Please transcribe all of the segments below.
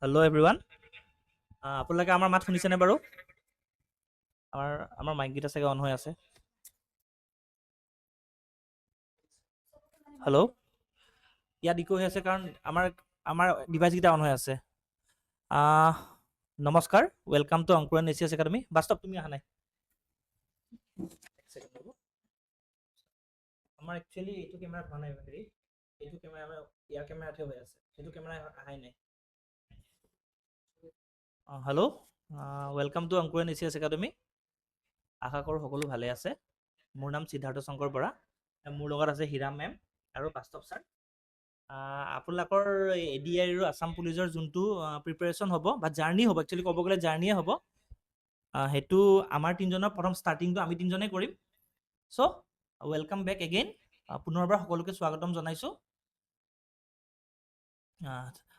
Hello' everyone. আপোনালোকে আমাৰ মাত শুনিছেনে বাৰু? আমাৰ মাইককেইটা চাগে অন হৈ আছে। হেল্ল', ইয়াত ইক' হৈ আছে কাৰণ আমাৰ ডিভাইচকেইটা অন হৈ আছে। নমস্কাৰ, ৱেলকাম টু অংকুৰণ এচিয়াছ একাডেমি। বাস্তৱ তুমি অহা নাই। আমাৰ একচুৱেলি এইটো কেমেৰাত হোৱা নাই, হেৰি এইটো কেমেৰা আমাৰ ইয়াৰ কেমেৰাতহে হৈ আছে, সেইটো কেমেৰা অহাই নাই। Hello', welcome to Ankuran এচিয়াছ academy. আশা কৰোঁ সকলো ভালে আছে। মোৰ নাম সিদ্ধাৰ্থ শংকৰ বৰা। মোৰ লগত আছে হীৰা মেম আৰু বাস্তৱ ছাৰ। আপোনালোকৰ ADI আৰু আছাম পুলিচৰ যোনটো প্ৰিপেৰেশ্যন হ'ব বা জাৰ্ণি হ'ব, একচুৱেলি ক'ব গ'লে জাৰ্ণিয়ে হ'ব, সেইটো আমাৰ তিনিজনৰ প্ৰথম ষ্টাৰ্টিংটো আমি তিনিজনেই কৰিম। চ' ৱেলকাম বেক এগেইন। পুনৰবাৰ সকলোকে স্বাগতম জনাইছোঁ।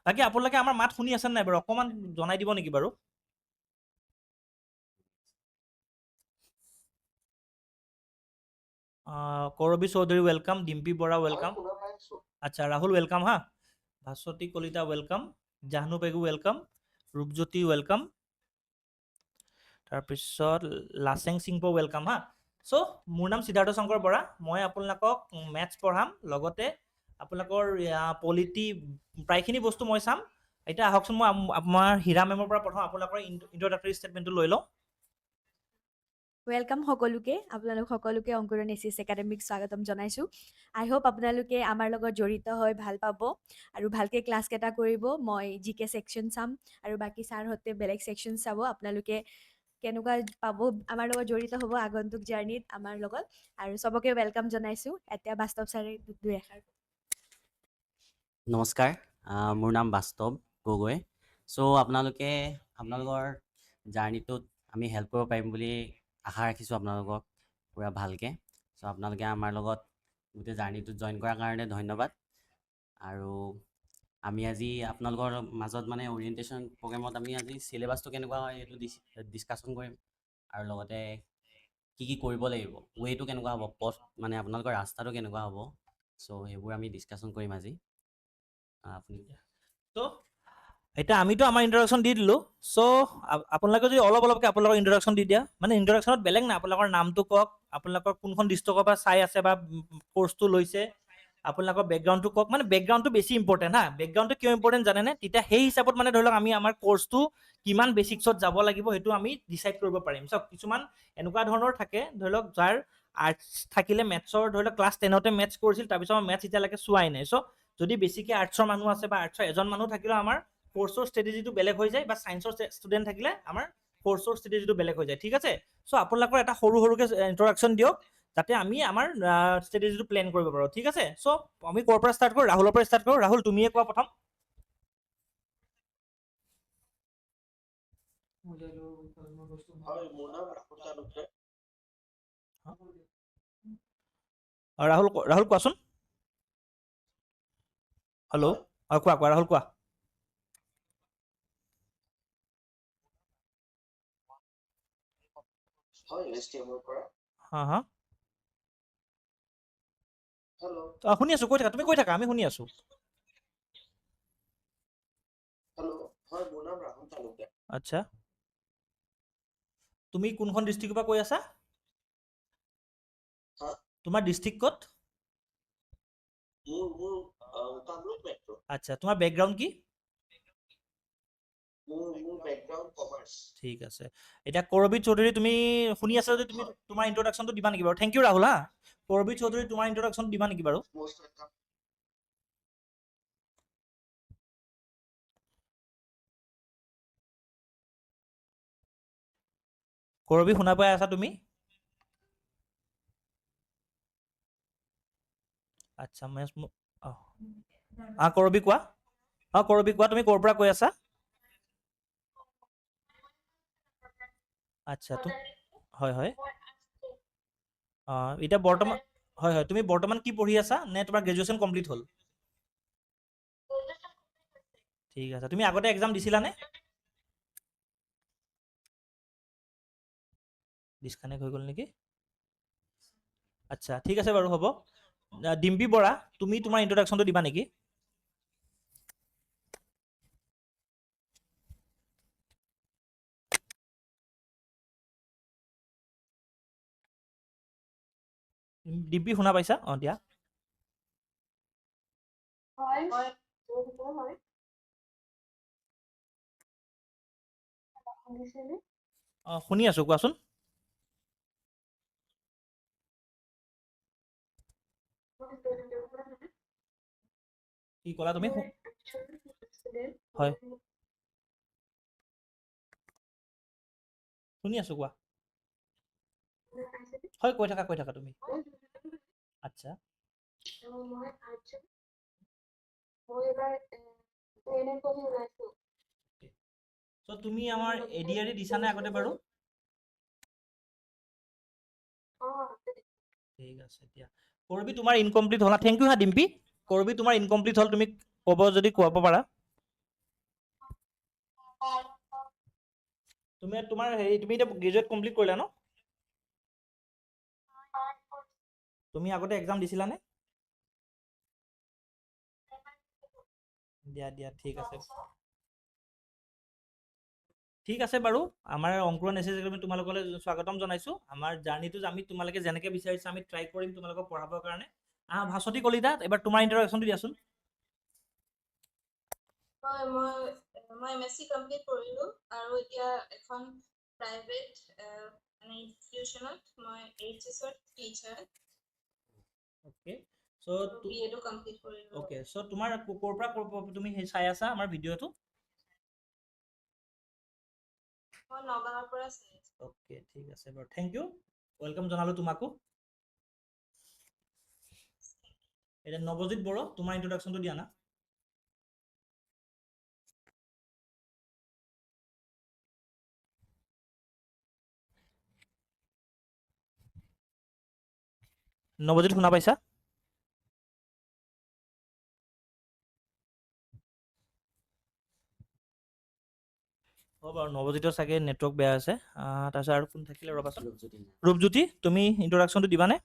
বাকী আপোনালোকে আমাৰ মাত শুনি আছে নাই বাৰু? অকণমান জনাই দিব নেকি বাৰু? কৰবী চৌধুৰী ৱেলকাম, ডিম্পী বৰা ৱেলকাম, আচ্ছা ৰাহুল ৱেলকাম, হা, Bhaswati Kalita welcome, Jahnu Pegu welcome, Rupjyoti welcome, তাৰপিছত লাচেং সিংপো ৱেলকাম, হা। চ' মোৰ নাম সিদ্ধাৰ্থ শংকৰ বৰা। মই আপোনালোকক মেথছ পঢ়াম, লগতে আপোনালোকৰ পলিটি প্ৰায়খিনি বস্তু মই চাম। এতিয়া আহকচোন, মই আমাৰ হীৰা মেমৰ পৰা প্ৰথম আপোনালোকৰ ইন্ট্ৰডাক্টৰী ষ্টেটমেণ্টটো লৈ লওঁ। ৱেলকাম সকলোকে, আপোনালোক সকলোকে অংকুৰণ এচিয়াছ একাডেমিক স্বাগতম জনাইছোঁ। আই হোপ আপোনালোকে আমাৰ লগত জড়িত হৈ ভাল পাব আৰু ভালকৈ ক্লাছকেইটা কৰিব। মই GK ছেকশ্যন চাম আৰু বাকী ছাৰহঁতে বেলেগ ছেকশ্যন চাব। আপোনালোকে কেনেকুৱা পাব, আমাৰ লগত জড়িত হ'ব আগন্তুক জাৰ্ণিত আমাৰ লগত, আৰু চবকে ৱেলকাম জনাইছোঁ। এতিয়া বাস্তৱ ছাৰে দুই এষাৰ। নমস্কাৰ, মোৰ নাম বাস্তৱ গগৈ। চ' আপোনালোকৰ জাৰ্ণিটোত আমি হেল্প কৰিব পাৰিম বুলি আশা ৰাখিছোঁ, আপোনালোকক পূৰা ভালকৈ। চ' আপোনালোকে আমাৰ লগত গোটেই জাৰ্ণিটোত জইন কৰাৰ কাৰণে ধন্যবাদ। আৰু আমি আজি আপোনালোকৰ মাজত মানে অৰিয়েণ্টেশ্যন প্ৰগ্ৰেমত আমি আজি চিলেবাছটো কেনেকুৱা হয় সেইটো ডিছকাশ্যন কৰিম, আৰু লগতে কি কি কৰিব লাগিব, ৱেটো কেনেকুৱা হ'ব, পথ মানে আপোনালোকৰ ৰাস্তাটো কেনেকুৱা হ'ব। চ' সেইবোৰ আমি ডিছকাশ্যন কৰিম আজি। ত' এতিয়া আমিতো আমাৰ ইন্ট্ৰডাকশ্যন দি দিলোঁ। চ' আপোনালোকে যদি অলপকৈ আপোনালোকৰ ইন্ট্ৰডাকশ্যন দি দিয়া, মানে ইন্ট্ৰডাকশ্যনত বেলেগ নাই, আপোনালোকৰ নামটো কওক, আপোনালোকৰ কোনখন ডিষ্ট্ৰিক্টৰ পৰা চাই আছে বা কৰ্চটো লৈছে, আপোনালোকৰ বেকগ্ৰাউণ্ডটো কওক। মানে বেকগ্ৰাউণ্ডটো বেছি ইম্পৰ্টেণ্ট, হা। বেকগ্ৰাউণ্ডটো কিয় ইম্পৰ্টেণ্ট জানেনে? তেতিয়া সেই হিচাপত মানে ধৰি লওক আমি আমাৰ কৰ্চটো কিমান বেচিক্সত যাব লাগিব সেইটো আমি ডিচাইড কৰিব পাৰিম। চাওক, কিছুমান এনেকুৱা ধৰণৰ থাকে, ধৰি লওক যাৰ আৰ্টছ থাকিলে মেথছৰ, ধৰি লওক ক্লাছ 10তে মেথছ কৰিছিল, তাৰপিছত মেথছ এতিয়ালৈকে চোৱাই নাই। চ' যদি বেছিকৈ আৰ্টছৰ মানুহ আছে বা আৰ্টছৰ এজন মানুহ থাকিলেও আমাৰ কৰ্চৰ ষ্ট্ৰেটেজিটো বেলেগ হৈ যায়, বা ছায়েন্সৰ ষ্টুডেণ্ট থাকিলে আমাৰ কৰ্চৰ ষ্ট্ৰেটেজিটো বেলেগ হৈ যায়, ঠিক আছে। চ' আপোনালোকৰ এটা সৰুকৈ ইন্ট্ৰডাকশ্যন দিয়ক, যাতে আমি আমাৰ ষ্ট্ৰেটেজিটো প্লেন কৰিব পাৰোঁ, ঠিক আছে। চ' আমি ক'ৰ পৰা ষ্টাৰ্ট কৰোঁ? ৰাহুলৰ পৰা ষ্টাৰ্ট কৰোঁ। ৰাহুল, তুমিয়ে কোৱা প্ৰথম। ৰাহুল কোৱাচোন। হেল্ল', কোৱা ৰাহুল, কোৱা। হা হা, শুনি আছো, কৈ থাকা, তুমি কৈ থাকা, আমি শুনি আছো। আচ্ছা, তুমি কোনখন ডিষ্ট্ৰিক্টৰ পৰা কৈ আছা? তোমাৰ ডিষ্ট্ৰিক্ট ক'ত? আচ্ছা, তোমাৰ বেকগ্ৰাউণ্ড কি? ঠিক আছে। এতিয়া কৰবী চৌধুৰী, তুমি শুনি আছা যদি তুমি তোমাৰ ইন্ট্ৰডাকশ্যনটো দিবা নেকি বাৰু? থেংক ইউ ৰাহুল, হা। কৰবী চৌধুৰী, তোমাৰ ইন্ট্ৰডাকশ্যন দিবা নেকি বাৰু? কৰবী, শুনা পাই আছা তুমি? আচ্ছা, কৰবী কোৱা। কৰবী কোৱা, তুমি ক'ৰ পৰা কৈ আছা? আচ্ছা, হয় হয়। এতিয়া বৰ্তমান, হয় হয়, তুমি বৰ্তমান কি পঢ়ি আছা, নে তোমাৰ গ্ৰেজুৱেশ্যন কমপ্লিট হ'ল? ঠিক আছে। তুমি আগতে এক্সাম দিছিলানে? ডিছকানেক্ট হৈ গ'ল নেকি? আচ্ছা, ঠিক আছে বাৰু, হ'ব। ডিম্পী বৰা, তুমি তোমাৰ ইন্ট্ৰডাকশ্যনটো দিবা নেকি? ডিম্পি শুনা পাইছা? অঁ দিয়া। হয় হয় শুনিছেনে? অঁ শুনি আছোঁ, কোৱাচোন। কি ক'লা তুমি? হয় শুনি আছোঁ, কোৱা। হয় কৈ থাকা তুমি। আচ্ছা চ' তুমি আমাৰ ADRE দিছানে আগতে বাৰু? ঠিক আছে দিয়া। কৰবি তোমাৰ ইনকমপ্লিট হ'ল। থেংক ইউ হা ডিম্পি। কৰবি তোমাৰ ইনকমপ্লিট হ'ল, তুমি ক'ব যদি ক'ব পাৰা। তোমাৰ হেৰি তুমি এতিয়া গ্ৰেজুৱেট কমপ্লিট কৰিলা ন? তুমি আগতে এক্সাম দিছিলানে? দিয়া ঠিক আছে। ঠিক আছে বাৰু। আমাৰ অংকুৰণ এছ এছ একাডেমি তোমালোকলৈ স্বাগতম জনাইছোঁ। আমাৰ জাৰ্ণিটো আমি তোমালোকে যেনেকৈ বিচাৰিছা আমি ট্ৰাই কৰিম তোমালোকক পঢ়াবৰ কাৰণে। ভাস্বতী কলিতা, এবাৰ তোমাৰ ইণ্ট্ৰডাকশ্যনটো দিয়াচোন। হয় মই MSc কমপ্লিট কৰিলোঁ আৰু এতিয়া এখন প্ৰাইভেট মানে ইনষ্টিটিউশ্যনত মই HSৰ টিচাৰ। অ'কে চ' BEডো কমপ্লিট কৰিলোঁ। অ'কে চ' তোমাৰ ক'ৰ পৰা তুমি চাই আছা আমাৰ ভিডিঅ'টো? মই নগাঁৱৰ পৰা চাই আছোঁ। অ'কে ঠিক আছে বাৰু, থেংক ইউ। ৱেলকাম জনালোঁ তোমাকো। এতিয়া নৱজিত বড়ো, তোমাৰ ইণ্ট্ৰডাকশ্যনটো দিয়া না। নৱজিত শুনা পাইছা? হ'ব বাৰু, নৱজিতৰ চাগে নেটৱৰ্ক বেয়া আছে। তাৰপিছত আৰু কোন থাকিলে ৰ'বাচোন। ৰূপজ্যোতি, তুমি ইণ্ট্ৰডাকশ্যনটো দিবানে?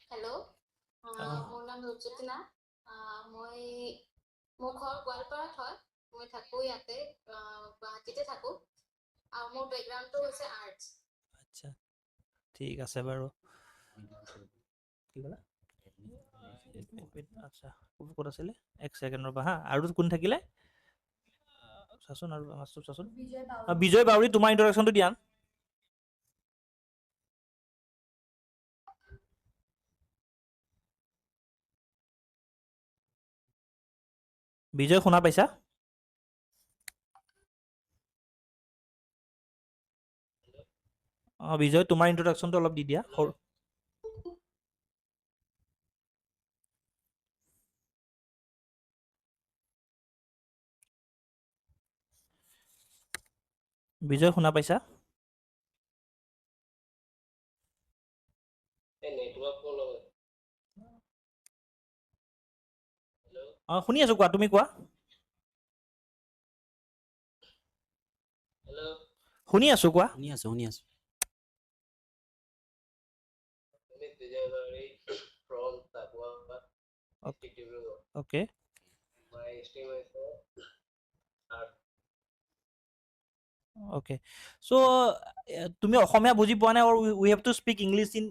হেল্ল', মোৰ নাম ৰূপজ্যোতি নাথ। মোৰ ঘৰ গোৱালপাৰাত হয়। মই থাকোঁ ইয়াতে, গুৱাহাটীতে থাকোঁ। আৰু মোৰ বেকগ্ৰাউণ্ডটো হৈছে আৰ্টছ। আচ্ছা ঠিক আছে বাৰু। কি ক'লা? আচ্ছা ক'ত আছিলে? এক ছেকেণ্ড ৰ'বা হা। আৰু কোন থাকিলে? চাচোন আৰু চাচোন। বিজয় বাউৰী, তোমাৰ ইণ্ট্ৰডাকশ্যনটো দিয়া। বিজয় শুনা পাইছা? অঁ বিজয়, তোমাৰ ইণ্ট্ৰডাকশ্যনটো অলপ দি দিয়া। বিজয় শুনা পাইছা? অঁ শুনি আছোঁ, কোৱা, তুমি কোৱা। শুনি আছোঁ, কোৱা। শুনি আছোঁ। অ'কে অ'কে চ' তুমি অসমীয়া বুজি পোৱা নাই? We have to speak English in.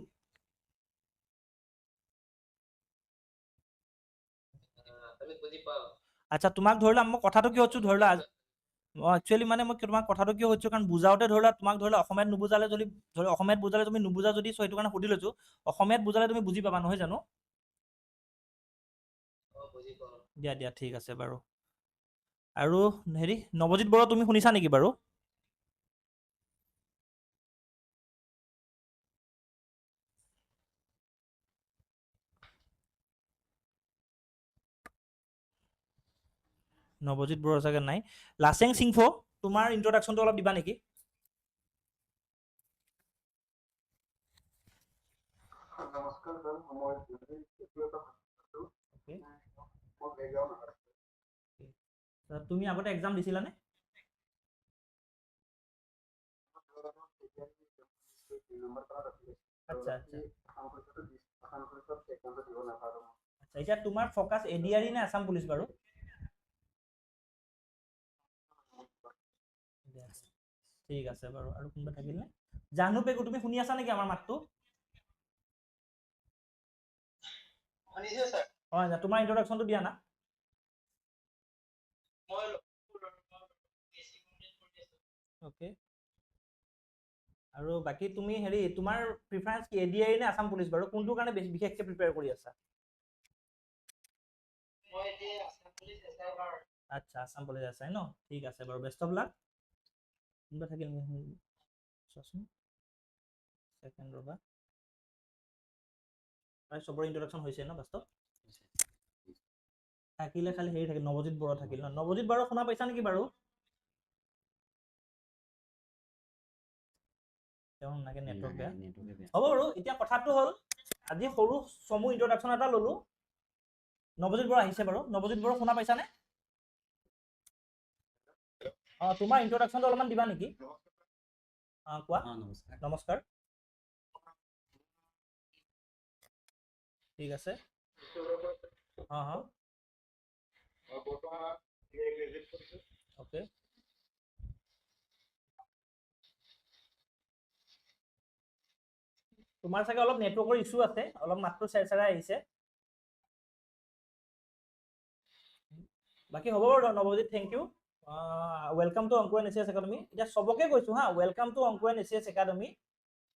আচ্ছা তোমাক ধৰি লোৱা মই কথাটো কিয় কৈছোঁ ধৰি লোৱা, একচুৱেলি মানে মই তোমাক কথাটো কিয় কৈছোঁ, কাৰণ বুজাওতে ধৰি লোৱা তোমাক ধৰি লোৱা অসমীয়াত নুবুজালে, যদি ধৰি অসমীয়াত বুজালে তুমি নুবুজা যদি, চ' সেইটো কাৰণে সুধি লৈছোঁ। অসমীয়াত বুজালে তুমি বুজি পাবা নহয় জানো? দিয়া ঠিক আছে বাৰু। আৰু হেৰি নৱজিত বড়ো, তুমি শুনিছা নেকি বাৰু? নৱজিত বড়ো চাগে নাই। লাচেং চিংফো, তোমাৰ ইণ্ট্ৰডাকশ্যনটো অলপ দিবা নেকি? নমস্কাৰ ছাৰ, তুমি আগতে এক্সাম দিছিলানে? আচ্ছা এতিয়া তোমাৰ ফ'কাছ ADRE নে আছাম পুলিচ বাৰু? ঠিক আছে বাৰু আৰু কোনোবা থাকিলনে জাহ্নু পেগু তুমি শুনি আছা নেকি আমাৰ মাতটো শুনিছে স্যাৰ? হয় তোমাৰ ইন্ট্ৰডাকশনটো দিয়া না মই ওকে আৰু বাকী তুমি হেৰি তোমাৰ প্ৰিফাৰেন্স কি এডিআই নে আসাম পুলিচ বাৰু কোনটো কাৰণে বেছি বিশেষকৈ প্ৰিপেয়াৰ কৰি আছা এতিয়া আসাম পুলিচ এছআইআৰ আচ্ছা আসাম পুলিচ আছাই ন ঠিক আছে বাৰু বেষ্ট অফ লাক কোনোবা থাকিল চোৱাচোন ছেকেণ্ড ৰ'বা প্ৰায় চবৰে ইন্ট্ৰডাকশন হৈছে ন বাস্তৱ থাকিলে খালি হেৰি থাকিল নৱজিৎ বড়ো থাকিল ন নৱজিৎ বড়ো শুনা পাইছা নেকি বাৰু তেওঁ নাকে নেটৱৰ্ক বেয়া হ'ব বাৰু এতিয়া কথাটো হ'ল আজি সৰু চমু ইন্ট্ৰডাকশন এটা ল'লো নৱজিৎ বড়ো আহিছে বাৰু নৱজিৎ বড়ো শুনা পাইছানে তোমাৰ ইন্ট্ৰডাকশনটো অলপমান দিবা নেকি কোৱা নমস্কাৰ নমস্কাৰ ঠিক আছে ওকে তোমাৰ চাগে অলপ নেটৱৰ্কৰ ইছ্যু আছে অলপ মাতটো চেৰচেৰাই আহিছে বাকী হ'ব বাৰু Nabajit thank you welcome to Ankur Asia's academy এতিয়া চবকে কৈছো হা welcome to Ankur Asia's academy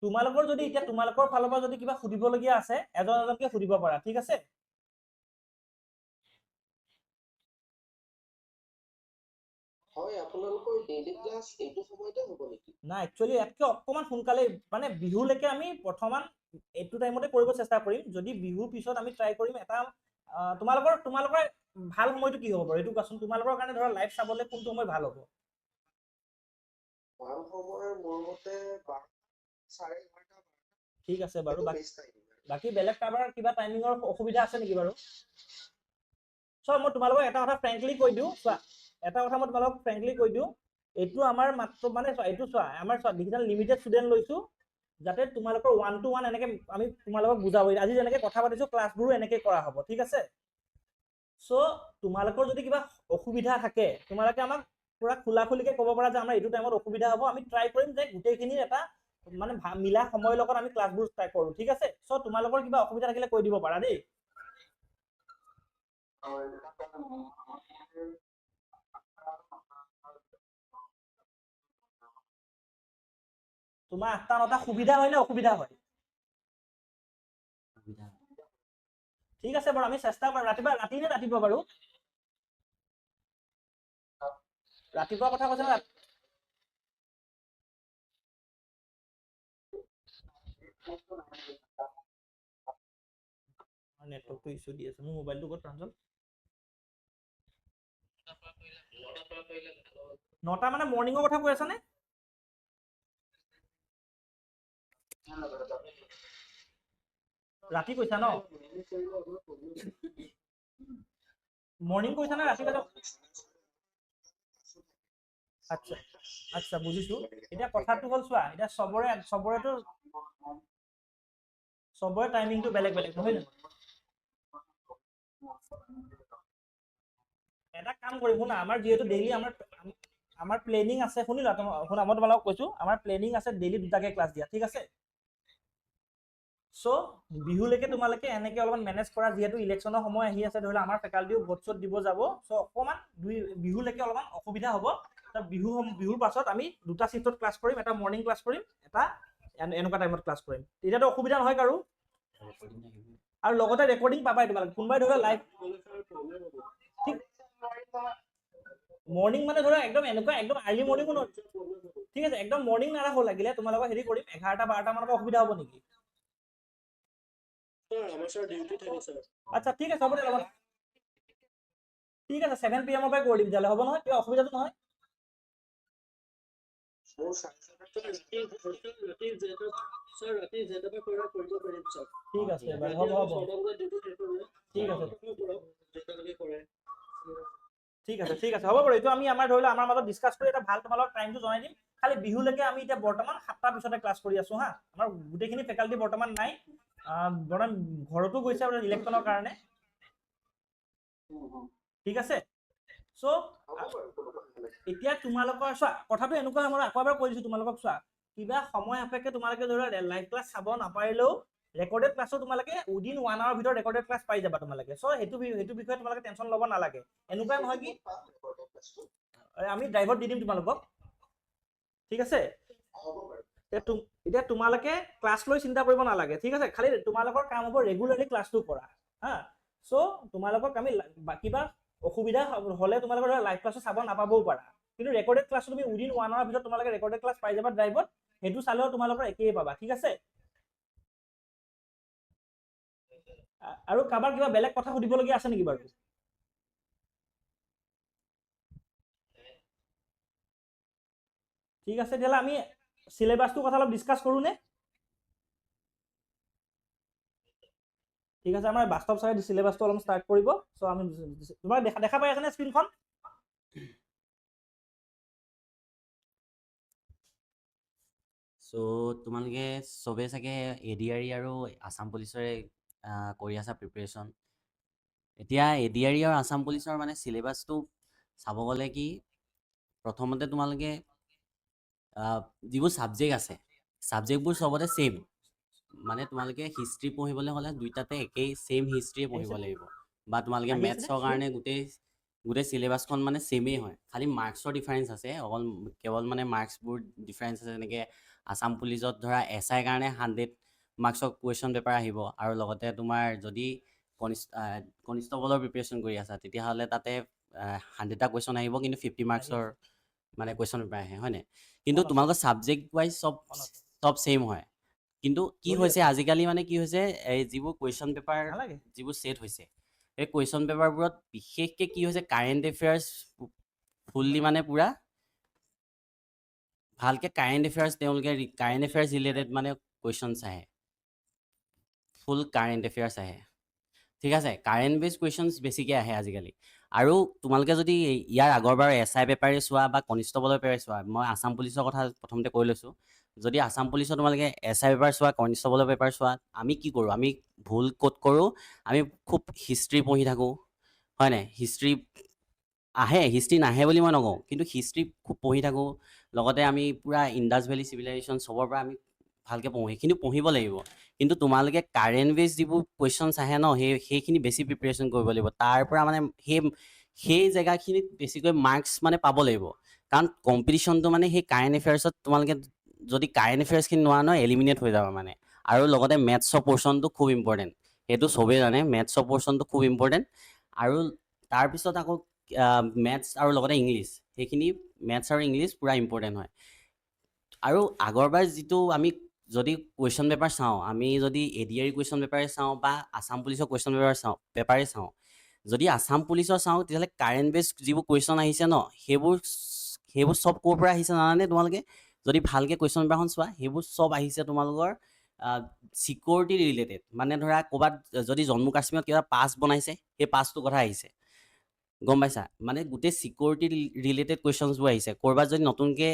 তোমালোকৰ যদি এতিয়া তোমালোকৰ ফালৰ পৰা যদি কিবা সুধিবলগীয়া আছে এজন এজনকে সুধিব পাৰা ঠিক আছে হয় আপোনালোকৰ ডেইলি ক্লাছ এইটো সময়তে হ'ব নেকি না একচুৱেলি ইয়াতকৈ অকণমান সোনকালে মানে বিহুলৈকে আমি বৰ্তমান এইটো টাইমতে কৰিব চেষ্টা কৰিম যদি বিহুৰ পিছত আমি ট্ৰাই কৰিম এটা তোমালোকৰ ভাল সময়টো কি হ'ব বাৰু এইটো কোৱাচোন তোমালোকৰ কাৰণে ধৰা লাইভ চাবলৈ কোনটো সময় ভাল হ'ব ভাল সময় মোৰ মতে 11:30 ঠিক আছে বাৰু বেষ্ট টাইম বাকী বেলেগ কাৰোবাৰ কিবা টাইমিঙৰ অসুবিধা আছে নেকি বাৰু চোৱা মই তোমালোকক এটা কথা ফ্ৰেংকলি কৈ দিওঁ চোৱা এটা কথা মই তোমালোকক ফ্ৰেংকলি কৈ দিওঁ এইটো আমাৰ মাত্ৰ মানে এইটো চোৱা আমাৰ চোৱা ডিজিটেল লিমিটেড ষ্টুডেণ্ট লৈছোঁ যাতে তোমালোকৰ 1-to-1 এনেকৈ আমি তোমালোকক বুজাব আজি যেনেকৈ কথা পাতিছোঁ ক্লাছবোৰো এনেকৈ কৰা হ'ব ঠিক আছে চ' তোমালোকৰ যদি কিবা অসুবিধা থাকে তোমালোকে আমাক পুৰা খোলাখুলিকৈ ক'ব পাৰা যে আমাৰ এইটো টাইমত অসুবিধা হ'ব আমি ট্ৰাই কৰিম যে গোটেইখিনিৰ এটা মানে মিলা সময়ৰ লগত আমি ক্লাছবোৰ ট্ৰাই কৰোঁ ঠিক আছে চ' তোমালোকৰ কিবা অসুবিধা থাকিলে কৈ দিব পাৰা দেই তোমাৰ 8-9 সুবিধা হয় নে অসুবিধা হয় ঠিক আছে বাৰু আমি চেষ্টা কৰিম ৰাতি নে ৰাতিপুৱা বাৰু ৰাতিপুৱা কথা কৈছে না নেটৱৰ্কটো ইছ্যু দি আছে মোৰ মোবাইলটো ক'ত প্ৰাঞ্জল 9টা মানে মৰ্ণিঙৰ কথা কৈ আছানে ৰাতি কৈছা ন মৰ্ণিং কৈছা নে ৰাতি কৈছা আচ্ছা আচ্ছা বুজিছো এতিয়া কথাটো হ'ল চোৱা এতিয়া চবৰে টাইমিংটো বেলেগ বেলেগ নহয় জানো এটা কাম কৰিম শুনা আমাৰ যিহেতু ডেইলি আমাৰ প্লেনিং আছে শুনিলা শুনা মই তোমালোকক কৈছো আমাৰ প্লেনিং আছে ডেইলি 2টাকে ক্লাছ দিয়া ঠিক আছে চ' বিহুলৈকে তোমালোকে এনেকৈ অলপমান মেনেজ কৰা যিহেতু ইলেকশ্যনৰ সময় আহি আছে ধৰি লওক আমাৰ ফেকাল্টিও ভোট চোট দিব যাব চ' অকণমান বিহুলৈকে অলপমান অসুবিধা হ'ব বিহুৰ পাছত আমি 2টা শিফ্টত ক্লাছ কৰিম এটা মৰ্ণিং ক্লাছ কৰিম এটা এনেকুৱা টাইমত ক্লাছ কৰিম তেতিয়াতো অসুবিধা নহয় কাৰো আৰু লগতে ৰেকৰ্ডিং পাবাই তোমালোকে কোনোবাই ধৰি লওক লাইভ ঠিক মৰ্ণিং মানে ধৰা একদম এনেকুৱা একদম আৰ্লি মৰ্ণিঙো নহয় ঠিক আছে একদম মৰ্ণিং নাৰাখো লাগিলে তোমালোকক হেৰি কৰিম 11-12 মানৰ পৰা অসুবিধা হ'ব নেকি আচ্ছা ঠিক আছে হ'ব দে লগত ঠিক আছে 7 PM পৰাই কৰি দিম তেতিয়াহ'লে হ'ব নহয় কিবা অসুবিধাটো নহয় ঠিক আছে হ'ব ঠিক আছে হ'ব বাৰু এইটো আমি আমাৰ ধৰি লওক আমাৰ মাজত ডিছকাছ কৰি এটা ভাল তোমালোকক টাইমটো জনাই দিম খালি বিহুলৈকে আমি এতিয়া বৰ্তমান 7টাৰ পিছতে ক্লাছ কৰি আছো হা আমাৰ গোটেইখিনি ফেকাল্টি বৰ্তমান নাই বৰ্তমান ঘৰতো গৈছে ইলেকশ্যনৰ কাৰণে ঠিক আছে চ' হ'ব বাৰু কোনো কথা নাই এতিয়া তোমালোকৰ চোৱা কথাটো এনেকুৱা মই আকৌ এবাৰ কৈ দিছোঁ তোমালোকক চোৱা কিবা সময় সাপেক্ষে তোমালোকে ধৰা লাইভ ক্লাছ চাব নাপাৰিলেও ৰেকৰ্ডেড ক্লাছো তোমালোকে উইদিন 1 আৱাৰ ভিতৰত ৰেকৰ্ডেড ক্লাছ পাই যাবা তোমালোকে চ' সেইটো বিষয়ে তোমালোকে টেনশ্যন ল'ব নালাগে এনেকুৱা নহয় কি পাম recorded classটো। আমি ড্ৰাইভত দি দিম তোমালোকক ঠিক আছে হ'ব বাৰু এতিয়া তোমালোকে ক্লাছ লৈ চিন্তা কৰিব নালাগে ঠিক আছে খালি তোমালোকৰ কাম হ'ব ৰেগুলাৰলি ক্লাছটো কৰা হা চ' তোমালোকক আমি কিবা অসুবিধা হ'লে তোমালোকৰ লাইভ ক্লাছটো চাব নাপাবও পাৰা কিন্তু ৰেকৰ্ডেড ক্লাছটো তুমি উইদিন 1 আৱাৰ ভিতৰত তোমালোকে ৰেকৰ্ডেড ক্লাছ পাই যাবা ড্ৰাইভত সেইটো চালেও তোমালোকৰ একেই পাবা ঠিক আছে আৰু কাৰোবাৰ কিবা বেলেগ কথা সুধিবলগীয়া আছে নেকি বাৰু ঠিক আছে তেতিয়াহ'লে আমি চিলেবাছটোৰ কথা অলপ ডিছকাছ কৰোঁনে ঠিক আছে আমাৰ বাস্তৱ ছাৰে চিলেবাছটো অলপ ষ্টাৰ্ট কৰিব চ' আমি তোমাক দেখা পাই আছেনে স্ক্ৰীনখন চ' তোমালোকে চবে চাগে ADRE আৰু আছাম পুলিচৰে কৰি আছা প্ৰিপেৰেশ্যন এতিয়া ADRE আৰু আছাম পুলিচৰ মানে চিলেবাছটো চাব গ'লে কি প্ৰথমতে তোমালোকে যিবোৰ ছাবজেক্ট আছে ছাবজেক্টবোৰ চবতে ছেইম মানে তোমালোকে হিষ্ট্ৰী পঢ়িবলৈ হ'লে দুইটাতে একেই ছেইম হিষ্ট্ৰীয়ে পঢ়িব লাগিব বা তোমালোকে আহি আছেনে? মেথছৰ কাৰণে গোটেই চিলেবাছখন মানে ছেইমেই হয় খালি মাৰ্কছৰ ডিফাৰেঞ্চ আছে কেৱল মানে মাৰ্কছবোৰ ডিফাৰেঞ্চ আছে যেনেকৈ আছাম পুলিচত ধৰা SI কাৰণে 100 মাৰ্কছৰ কুৱেশ্যন পেপাৰ আহিব আৰু লগতে তোমাৰ যদি কনিষ্টবলৰ প্ৰিপেৰেশ্যন কৰি আছা তেতিয়াহ'লে তাতে 100টা কুৱেশ্যন আহিব কিন্তু 50 মাৰ্কছৰ মানে কুৱেশ্যন পেপাৰ আহে হয় নাই কিন্তু তোমালোকৰ ছাবজেক্ট ৱাইজ চব ছেইম হয় কিন্তু কি হৈছে আজিকালি মানে কি হৈছে এই যিবোৰ কুৱেশ্যন পেপাৰ নালাগে যিবোৰ ছেট হৈছে এই কুৱেশ্যন পেপাৰবোৰত বিশেষকৈ কি হৈছে কাৰেণ্ট এফেয়াৰ্ছ ফুল্লি মানে পূৰা ভালকৈ কাৰেণ্ট এফেয়াৰ্ছ তেওঁলোকে কাৰেণ্ট এফেয়াৰ্ছ ৰিলেটেড মানে কুৱেশ্যনছ আহে ফুল কাৰেণ্ট এফেয়াৰ্ছ আহে ঠিক আছে কাৰেণ্ট বেছ কুৱেশ্যনছ বেছিকৈ আহে আজিকালি আৰু তোমালোকে যদি ইয়াৰ আগৰবাৰ SI পেপাৰে চোৱা বা কনিষ্টবলৰ পেপাৰে চোৱা মই আছাম পুলিচৰ কথা প্ৰথমতে কৈ লৈছোঁ যদি আছাম পুলিচৰ তোমালোকে SI পেপাৰ চোৱা কনিষ্টবলৰ পেপাৰ চোৱা আমি কি কৰোঁ আমি ভুল ক'ত কৰোঁ আমি খুব হিষ্ট্ৰী পঢ়ি থাকোঁ হয় নাই হিষ্ট্ৰী আহে হিষ্ট্ৰী নাহে বুলি মই নকওঁ কিন্তু হিষ্ট্ৰী খুব পঢ়ি থাকোঁ লগতে আমি পূৰা ইণ্ডাছ ভেলী চিভিলাইজেশ্যন চবৰ পৰা আমি ভালকৈ পঢ়োঁ সেইখিনি পঢ়িব লাগিব কিন্তু তোমালোকে কাৰেণ্ট বেছ যিবোৰ কুৱেশ্যনছ আহে ন সেইখিনি বেছি প্ৰিপেৰেশ্যন কৰিব লাগিব তাৰ পৰা মানে সেই জেগাখিনিত বেছিকৈ মাৰ্কছ মানে পাব লাগিব কাৰণ কম্পিটিশ্যনটো মানে সেই কাৰেণ্ট এফেয়াৰ্ছত তোমালোকে যদি কাৰেণ্ট এফেয়াৰ্ছখিনি নোৱাৰা ন এলিমিনেট হৈ যাবা মানে আৰু লগতে মেথছৰ পৰ্চনটো খুব ইম্পৰ্টেণ্ট সেইটো চবেই জানে মেথছৰ পৰ্চনটো খুব ইম্পৰ্টেণ্ট আৰু তাৰপিছত আকৌ মেথছ আৰু লগতে ইংলিছ সেইখিনি মেথছ আৰু ইংলিছ পূৰা ইম্পৰ্টেণ্ট হয় আৰু আগৰবাৰ যিটো আমি যদি কুৱেশ্যন পেপাৰ চাওঁ আমি যদি ADRE কুৱেশ্যন পেপাৰে চাওঁ বা আছাম পুলিচৰ কুৱেশ্যন পেপাৰে চাওঁ যদি আছাম পুলিচৰ চাওঁ তেতিয়াহ'লে কাৰেণ্ট বেছ যিবোৰ কুৱেশ্যন আহিছে ন সেইবোৰ চব ক'ৰ পৰা আহিছে জানানে তোমালোকে যদি ভালকৈ কুৱেশ্যন পেপাৰখন চোৱা সেইবোৰ চব আহিছে তোমালোকৰ ছিকিউৰিটি ৰিলেটেড মানে ধৰা ক'ৰবাত যদি জম্মু কাশ্মীৰত কিবা পাছ বনাইছে সেই পাছটোৰ কথা আহিছে গম পাইছা মানে গোটেই ছিকিউৰিটি ৰিলেটেড কুৱেশ্যনছবোৰ আহিছে ক'ৰবাত যদি নতুনকৈ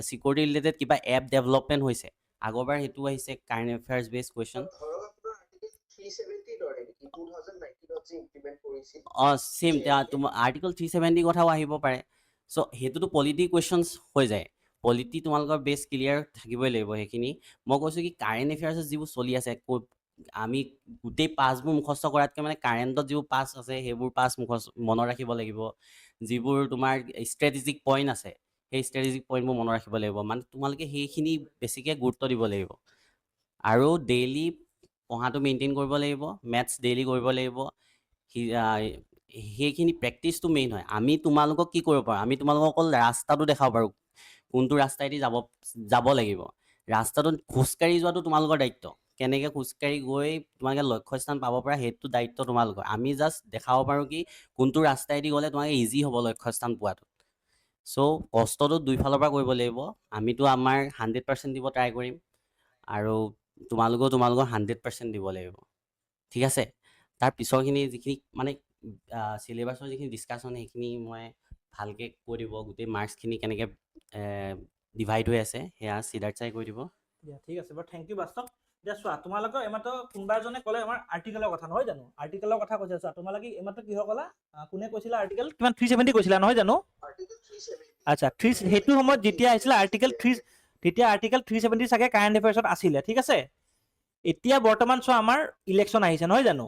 ছিকিউৰিটি ৰিলেটেড কিবা এপ ডেভেলপমেণ্ট হৈছে আগৰবাৰ সেইটো আহিছে কাৰেণ্ট এফেয়াৰ্ছ বেছ কুৱেশ্যন ধৰক আপোনাৰ আৰ্টিকেল 370 দৰে নেকি 2019 যে ইমপ্লিমেণ্ট কৰিছিল ছেইম তোমাৰ আৰ্টিকল 370 কথাও আহিব পাৰে চ' সেইটোতো পলিটি কুৱেশ্যনছ হৈ যায় পলিটি তোমালোকৰ বেছ ক্লিয়াৰ থাকিবই লাগিব সেইখিনি মই কৈছোঁ কি কাৰেণ্ট এফেয়াৰ্ছত যিবোৰ চলি আছে আমি গোটেই পাছবোৰ মুখস্থ কৰাতকৈ মানে কাৰেণ্টত যিবোৰ পাছ আছে সেইবোৰ পাছ মনত ৰাখিব লাগিব যিবোৰ তোমাৰ ষ্ট্ৰেটেজিক পইণ্ট আছে সেই ষ্ট্ৰেটেজিক পইণ্টবোৰ মনত ৰাখিব লাগিব মানে তোমালোকে সেইখিনি বেছিকৈ গুৰুত্ব দিব লাগিব আৰু ডেইলি পঢ়াটো মেইনটেইন কৰিব লাগিব মেথছ ডেইলি কৰিব লাগিব সেইখিনি প্ৰেক্টিচটো মেইন হয় আমি তোমালোকক কি কৰিব পাৰোঁ আমি তোমালোকক অকল ৰাস্তাটো দেখাব পাৰোঁ কোনটো ৰাস্তাইদি যাব লাগিব ৰাস্তাটো খোজকাঢ়ি যোৱাটো তোমালোকৰ দায়িত্ব কেনেকৈ খোজকাঢ়ি গৈ তোমালোকে লক্ষ্যস্থান পাব পৰা সেইটো দায়িত্ব তোমালোকৰ আমি জাষ্ট দেখাব পাৰোঁ কি কোনটো ৰাস্তাইদি গ'লে তোমালোকে ইজি হ'ব লক্ষ্যস্থান পোৱাটো চ' কষ্টটো দুইফালৰ পৰা কৰিব লাগিব আমিতো আমাৰ 100% দিব ট্ৰাই কৰিম আৰু তোমালোকৰ 100% দিব লাগিব ঠিক আছে তাৰ পিছৰখিনি যিখিনি মানে চিলেবাছৰ যিখিনি ডিছকাশ্যন সেইখিনি মই ভালকৈ কৈ দিব গোটেই মাৰ্কছখিনি কেনেকৈ ডিভাইড হৈ আছে সেয়া সিদ্ধাৰ্থ ছাৰে কৈ দিব ঠিক আছে বাৰু থেংক ইউ বাস্তৱ এতিয়া চোৱা তোমালোকৰ এইমাত্ৰ কোনোবা এজনে ক'লে আমাৰ আৰ্টিকেলৰ কথা নহয় জানো আৰ্টিকেলৰ কথা কৈছে চোৱা তোমালোকে এইমাত্ৰ কিহৰ ক'লা কোনে কৈছিলা আৰ্টিকেল কিমান 370 কৈছিলা নহয় জানো আৰ্টিকেল 370 আচ্ছা সেইটো সময়ত যেতিয়া আহিছিলে আৰ্টিকেল 3 তেতিয়া আৰ্টিকেল 370 চাগে কাৰেণ্ট এফেয়াৰ্ছত আছিলে ঠিক আছে এতিয়া বৰ্তমান চোৱা আমাৰ ইলেকশ্যন আহিছে নহয় জানো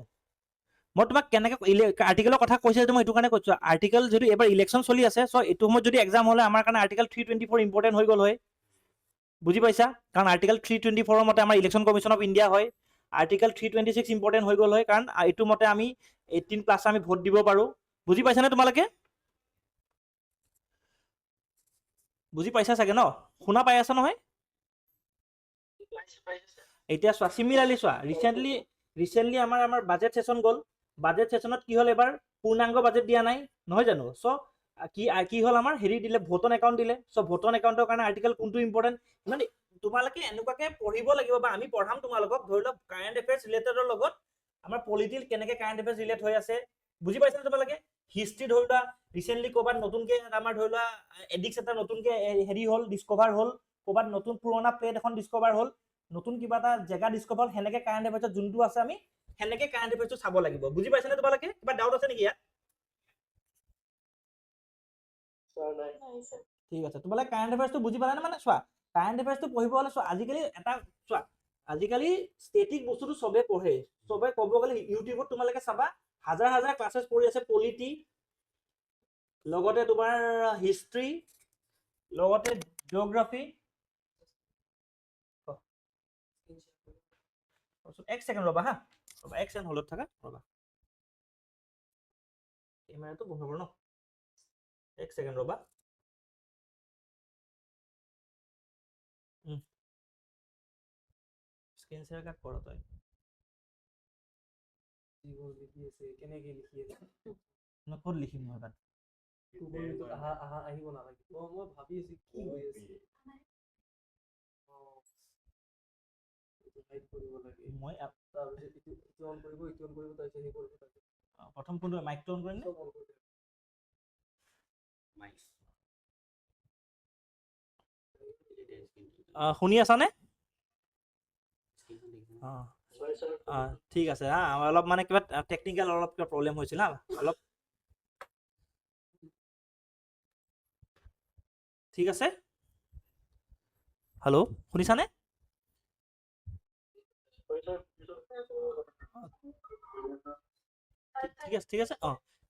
মই তোমাক কেনেকৈ আৰ্টিকেলৰ কথা কৈছে মই এইটো কাৰণে কৈছোঁ আৰ্টিকেল যদি এবাৰ ইলেকশ্যন চলি আছে চ' এইটো সময়ত যদি এক্সাম হ'লে আমাৰ কাৰণে আৰ্টিকেল 324 ইম্পৰ্টেণ্ট হৈ গ'ল হয় বুজি পাইছা কাৰণ আৰ্টিকেল 324 মতে আমাৰ ইলেকশ্যন কমিশ্যন অফ ইণ্ডিয়া হয় আৰ্টিকেল 326 ইম্পৰ্টেণ্ট হৈ গ'ল হয় কাৰণ এইটো মতে আমি 18+ আমি ভোট দিব পাৰোঁ বুজি পাইছানে তোমালোকে বুজি পাইছা চাগে ন শুনা পাই আছা নহয় এতিয়া চোৱা চিমিলাৰলি চোৱা ৰিচেণ্টলি আমাৰ বাজেট ছেশ্যন গ'ল বাজেট ছেশ্যনত কি হ'ল এবাৰ পূৰ্ণাংগ বাজেট দিয়া নাই নহয় জানো চ' কি হ'ল আমাৰ হেৰি দিলে ভোটন একাউণ্ট দিলে চ' ভোটন একাউণ্টৰ কাৰণে আৰ্টিকেল কোনটো ইম্পৰ্টেণ্ট মানে তোমালোকে এনেকুৱাকে পঢ়িব লাগিব বা আমি পঢ়াম তোমালোকক ধৰি লওক কাৰেণ্ট এফেয়াৰ্ছ ৰিলেটেডৰ লগত আমাৰ পলিটিকেল কেনেকৈ কাৰেণ্ট এফেয়াৰ্ছ ৰিলেট হৈ আছে বুজি পাইছা তোমালোকে হিষ্ট্ৰী ধৰি লোৱা ৰিচেণ্টলি ক'ৰবাত নতুনকৈ আমাৰ ধৰি লোৱা এডিক্স এটা নতুনকৈ হেৰি হ'ল ডিস্কভাৰ হ'ল ক'ৰবাত নতুন পুৰণা প্লেট এখন ডিস্কভাৰ হ'ল নতুন কিবা এটা জেগা ডিস্কভাৰ হ'ল সেনেকৈ কাৰেণ্ট এফেয়াৰ্ছত যোনটো আছে আমি সেনেকৈ কাৰেণ্ট এফেয়াৰ্ছটো চাব লাগিব বুজি পাইছানে তোমালোকে কিবা ডাউট আছে নেকি ইয়াত স্যাৰ নাই ঠিক আছে তোমালোকে কাৰেণ্ট এফেয়াৰ্ছটো বুজি পালানে মানে চোৱা কাৰেণ্ট এফেয়াৰ্ছটো পঢ়িব হ'লে চোৱা আজিকালি এটা চোৱা আজিকালি ষ্টেটিক বস্তুটো চবে পঢ়ে চবে ক'ব গ'লে ইউটিউবত তোমালোকে চাবা হাজাৰ ক্লাছেছ পঢ়ি আছে পলিটি লগতে তোমাৰ হিষ্ট্ৰী লগতে জিঅ'গ্ৰাফী এক ছেকেণ্ড ৰ'বা হা ৰ'বা এক ছেকেণ্ড হলত থাকা ৰ'বা কেমেৰাটো বন্ধ কৰ ন এক ছেকেণ্ড ৰ'বা স্ক্ৰীন শ্বেয়াৰ কাট কৰ তই লিখি আছে কেনেকে লিখি আছে মই ক'ত লিখিম মই তাত আহিব নালাগে মই ভাবি আছো কি হৈ আছে হাইড কৰিব লাগে মই তাৰপিছত ইটো অন কৰিব তাৰপিছত সেই কৰিব তাৰপিছত প্ৰথম কোনটো মাইকটো অন কৰিম নে চব অন কৰি দিম। শুনি আছানে স্যাৰ ঠিক আছে হা অলপ মানে কিবা টেকনিকেল অলপ কিবা প্ৰব্লেম হৈছিল হা অলপ ঠিক আছে হেল্ল' শুনিছানে ঠিক আছে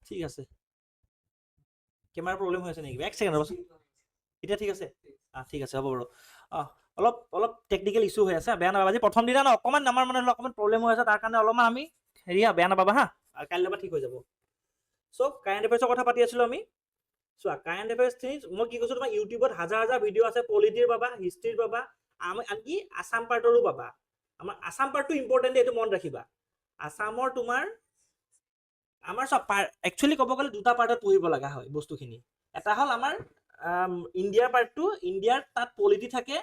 ঠিক আছে কেমেৰাৰ প্ৰব্লেম হৈ আছে নেকি এক ছেকেণ্ড ৰ'বচোন এতিয়া ঠিক আছে ঠিক আছে হ'ব বাৰু অলপ টেকনিকেল ইছ্যু হৈ আছে বেয়া নাপাবা আজি প্ৰথম দিনা ন অকণমান আমাৰ মানে অকণমান প্ৰব্লেম হৈ আছে তাৰ কাৰণে অলপমান আমি হেৰি বেয়া নাপাবা হা কাইলৈ পৰা ঠিক হৈ যাব চ' কাৰেণ্ট এফেয়াৰ্ছৰ কথা পাতি আছিলোঁ আমি চোৱা কাৰেণ্ট এফেয়াৰ্ছখিনি মই কি কৈছোঁ তোমাৰ ইউটিউবত হাজাৰ ভিডিঅ' আছে পলিটিৰ পাবা হিষ্ট্ৰীৰ পাবা আনকি আছাম পাৰ্টৰো পাবা আমাৰ আছাম পাৰ্টটো ইম্পৰ্টেণ্ট এইটো মনত ৰাখিবা আছামৰ তোমাৰ আমাৰ চব একচুৱেলি ক'ব গ'লে দুটা পাৰ্টত পঢ়িব লগা হয় বস্তুখিনি এটা হ'ল আমাৰ ইণ্ডিয়াৰ পাৰ্টটো ইণ্ডিয়াৰ তাত পলিটি থাকে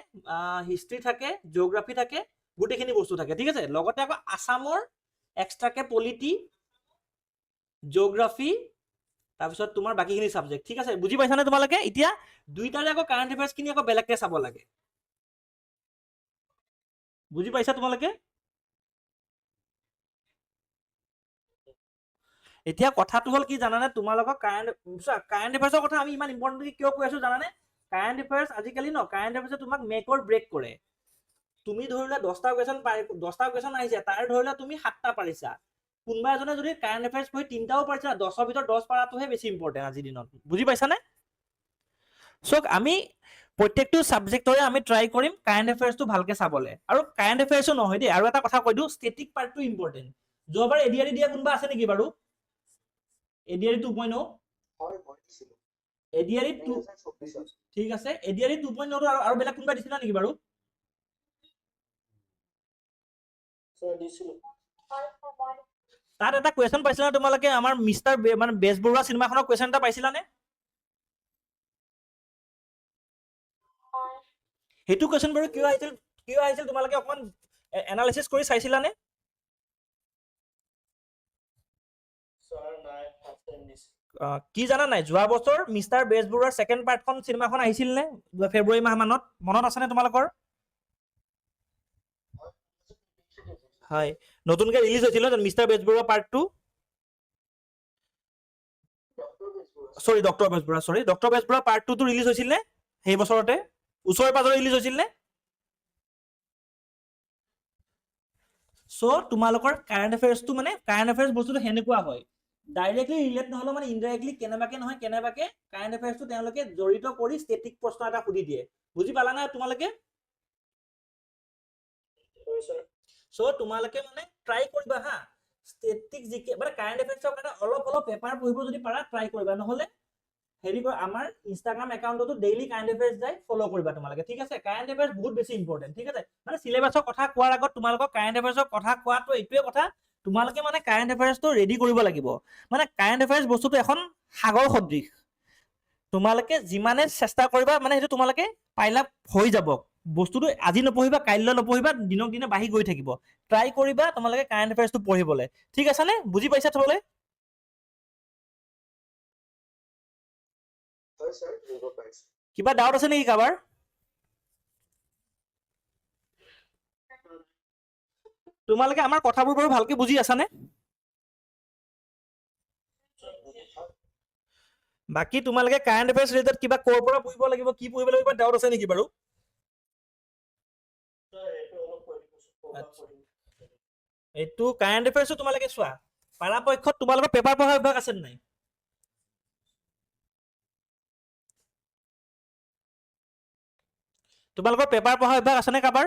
হিষ্ট্ৰী থাকে জিঅ'গ্ৰাফী থাকে গোটেইখিনি বস্তু থাকে ঠিক আছে লগতে আকৌ আছামৰ এক্সট্ৰাকে পলিটি জিঅ'গ্ৰাফী তাৰপিছত তোমাৰ বাকীখিনি ছাবজেক্ট ঠিক আছে বুজি পাইছানে তোমালোকে এতিয়া দুইটাৰে আকৌ কাৰেণ্ট এফেয়াৰ্ছখিনি আকৌ বেলেগকৈ চাব লাগে বুজি পাইছা তোমালোকে এতিয়া কথাটো হ'ল কি জানানে তোমালোকক কাৰেণ্ট এফেয়াৰ্ছৰ কথা আমি ইমান ইম্পৰ্টেণ্টলি কিয় কৈ আছো জানানে কাৰেণ্ট এফেয়াৰ্ছ আজিকালি ন কাৰেণ্ট এফেয়াৰ্ছে তোমাক মেক অৰ ব্ৰেক কৰে তুমি ধৰি লোৱা 10টা কুৱেশ্যন আহিছে তাৰ ধৰি লোৱা তুমি 7টা পাৰিছা কোনোবা এজনে যদি কাৰেণ্ট এফেয়াৰ্ছ পঢ়ি 3টাও পাৰিছে 10ৰ ভিতৰত 10 পাৰাটোহে বেছি ইম্পৰ্টেণ্ট আজিৰ দিনত বুজি পাইছানে চ' আমি প্ৰত্যেকটো ছাবজেক্টৰে আমি ট্ৰাই কৰিম কাৰেণ্ট এফেয়াৰ্ছটো ভালকৈ চাবলৈ আৰু কাৰেণ্ট এফেয়াৰ্ছো নহয় দেই আৰু এটা কথা কৈ দিওঁ ষ্টেটিক পাৰ্টটো ইম্পৰ্টেণ্ট যোৱাবাৰ এডিআৰই দিয়া কোনোবা আছে নেকি বাৰু এডিআৰই 2.0 হয় মই দিছিলোঁ এডিআৰই 2 2024 ঠিক আছে এডিআৰই 2.0 আৰু বেলেগ কোনোবা দিছিলা নেকি বাৰু স্যাৰ দিছিলোঁ তাত এটা কুৱেশ্যন পাইছিলা তোমালোকে আমাৰ মিষ্টাৰ মানে বেজবৰুৱা চিনেমাখনৰ কুৱেশ্যন এটা পাইছিলানে সেইটো কুৱেশ্যন বাৰু কিয় আহিছিল তোমালোকে অকণমান এনালাইচিছ কৰি চাইছিলানে স্যাৰ নাই ফাৰ্ষ্ট টাইম দিছিলোঁ কি জানা নাই যোৱা বছৰ মিষ্টাৰ বেজবৰুৱাৰ ছেকেণ্ড পাৰ্টখন চিনেমাখন আহিছিল নে ফেব্ৰুৱাৰী মাহ মানত মনত আছেনে তোমালোকৰ হয় নতুনকৈ ৰিলিজ হৈছিল ন মিষ্টাৰ বেজবৰুৱা পাৰ্ট 2 সৰি ডক্টৰ বেজবৰুৱা পাৰ্ট 2 টো ৰিলিজ হৈছিল নে সেই বছৰতে ওচৰে পাজৰে ৰিলিজ হৈছিল নে চ' তোমালোকৰ কাৰেণ্ট এফেয়াৰ্ছটো মানে কাৰেণ্ট এফেয়াৰ্ছ বস্তুটো সেনেকুৱা হয় ডাইৰেক্টলি ৰিলেট নহ'লেও মানে ইনডাইৰেক্টলি কেনেবাকে নহয় কেনেবাকে কাৰেণ্ট এফেয়াৰ্ছটো তেওঁলোকে জড়িত কৰি ষ্টেটিক প্ৰশ্ন এটা সুধি দিয়ে বুজি পালা না তোমালোকে চ' তোমালোকে মানে ট্ৰাই কৰিবা হা ষ্টেটিক জিকে মানে কাৰেণ্ট এফেয়াৰ্ছৰ কাৰণে অলপ পেপাৰ পঢ়িব যদি পাৰা ট্ৰাই কৰিবা নহ'লে হেৰি কৰা আমাৰ ইনষ্টাগ্ৰাম একাউণ্টতো ডেইলি কাৰেণ্ট এফেয়াৰ্ছ যায় ফ'ল' কৰিবা তোমালোকে ঠিক আছে কাৰেণ্ট এফেয়াৰ্ছ বহুত বেছি ইম্পৰ্টেণ্ট ঠিক আছে মানে চিলেবাছৰ কথা কোৱাৰ আগত তোমালোকক কাৰেণ্ট এফেয়াৰ্ছৰ কথা কোৱাটো এইটোৱে কথা তোমালোকে মানে কাৰেণ্ট এফেয়াৰ্ছটো ৰেডি কৰিব লাগিব মানে কাৰেণ্ট এফেয়াৰ্ছ বস্তুটো এখন সাগৰ সদৃশ তোমালোকে যিমানে চেষ্টা কৰিবা মানে সেইটো তোমালোকে পাইলা হৈ যাব বস্তুটো আজি নপঢ়িবা কাইলৈ নপঢ়িবা দিনক দিনে বাঢ়ি গৈ থাকিব ট্ৰাই কৰিবা তোমালোকে কাৰেণ্ট এফেয়াৰ্ছটো পঢ়িবলৈ ঠিক আছে নে বুজি পাইছা থ'বলৈ হয় ছাৰ বুজিব পাৰিছো কিবা ডাউট আছে নেকি কাৰোবাৰ তোমালোকে আমাৰ কথাবোৰ বাৰু ভালকে বুজি আছানে বাকী তোমালোকে কাৰেণ্ট এফেয়াৰ্ছ ৰিলেটেড কিবা ক'ৰ পৰা পঢ়িব লাগিব কি পঢ়িব লাগিব ডাউট আছে নেকি বাৰু এইটো কাৰেণ্ট এফেয়াৰ্ছটো তোমালোকে চোৱা পৰাপক্ষত তোমালোকৰ পেপাৰ পঢ়া অভ্যাস আছে নাই তোমালোকৰ পেপাৰ পঢ়া অভ্যাস আছেনে কাৰোবাৰ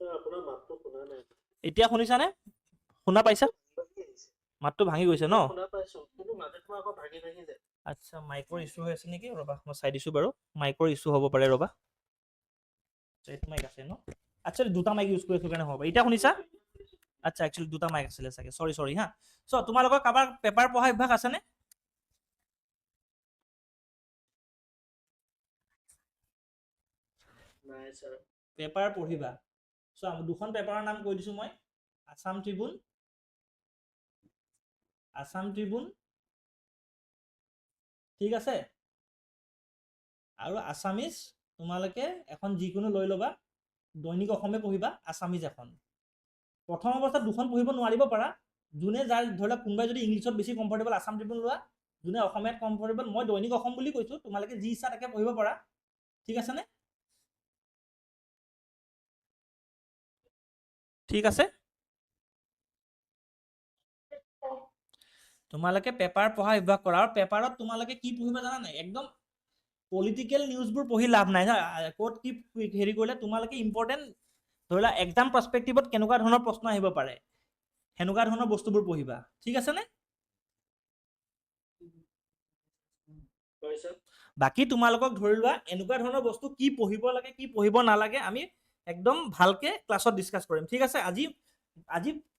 আপোনাৰ মাতটো শুনা নাই এতিয়া শুনিছানে শুনা পাইছা মাতটো ভাঙি গৈছে ন শুনা পাইছো কিন্তু মাজে সময়ে আকৌ ভাঙি যায় আচ্ছা মাইকৰ ইছ্যু হৈ আছে নেকি ৰবা মই চাই দিছো বাৰু মাইকৰ ইছ্যু হ'ব পাৰে ৰবা এইটো মাইক আছে ন আচ্ছা দুটা মাইক ইউজ কৰি আছো কাৰণে হ'ব পাৰে এতিয়া শুনিছা আচ্ছা একচুৱেলি দুটা মাইক আছিলে চাগে সৰি হা চ' তোমালোকৰ কাৰোবাৰ পেপাৰ পঢ়া অভ্যাস আছেনে নাই ছাৰ পেপাৰ পঢ়িবা চ' দুখন পেপাৰৰ নাম কৈ দিছো মই আছাম ট্ৰিবিউন ঠিক আছে আৰু আছামিজ তোমালোকে এখন যিকোনো লৈ ল'বা দৈনিক অসমে পঢ়িবা আছামিজ এখন প্ৰথম অৱস্থাত দুখন পঢ়িব নোৱাৰিব পাৰা যোনে যাৰ ধৰি লওক কোনোবাই যদি ইংলিছত বেছি কমফৰ্টেবল আছাম ট্ৰিবিউন লোৱা যোনে অসমীয়াত কমফৰ্টেবল মই দৈনিক অসম বুলি কৈছো তোমালোকে যি ইচ্ছা তাকে পঢ়িব পাৰা ঠিক আছেনে ঠিক আছে তোমালোকে পেপাৰ পঢ়া অভ্যাস কৰা আৰু পেপাৰত তোমালোকে কি পঢ়িবা জানা নাই একদম পলিটিকেল নিউজবোৰ পঢ়ি লাভ নাই ক'ত কি হেৰি কৰিলে তোমালোকে ইম্পৰ্টেণ্ট ধৰি লোৱা এক্সাম পাৰ্চপেক্টিভত কেনেকুৱা ধৰণৰ প্ৰশ্ন আহিব পাৰে সেনেকুৱা ধৰণৰ বস্তুবোৰ পঢ়িবা ঠিক আছেনে বাকী তোমালোকক ধৰি লোৱা এনেকুৱা ধৰণৰ বস্তু কি পঢ়িব লাগে কি পঢ়িব নালাগে আমি একদম ভালকে ক্লাছত ডিছকাছ কৰিম ঠিক আছে আজি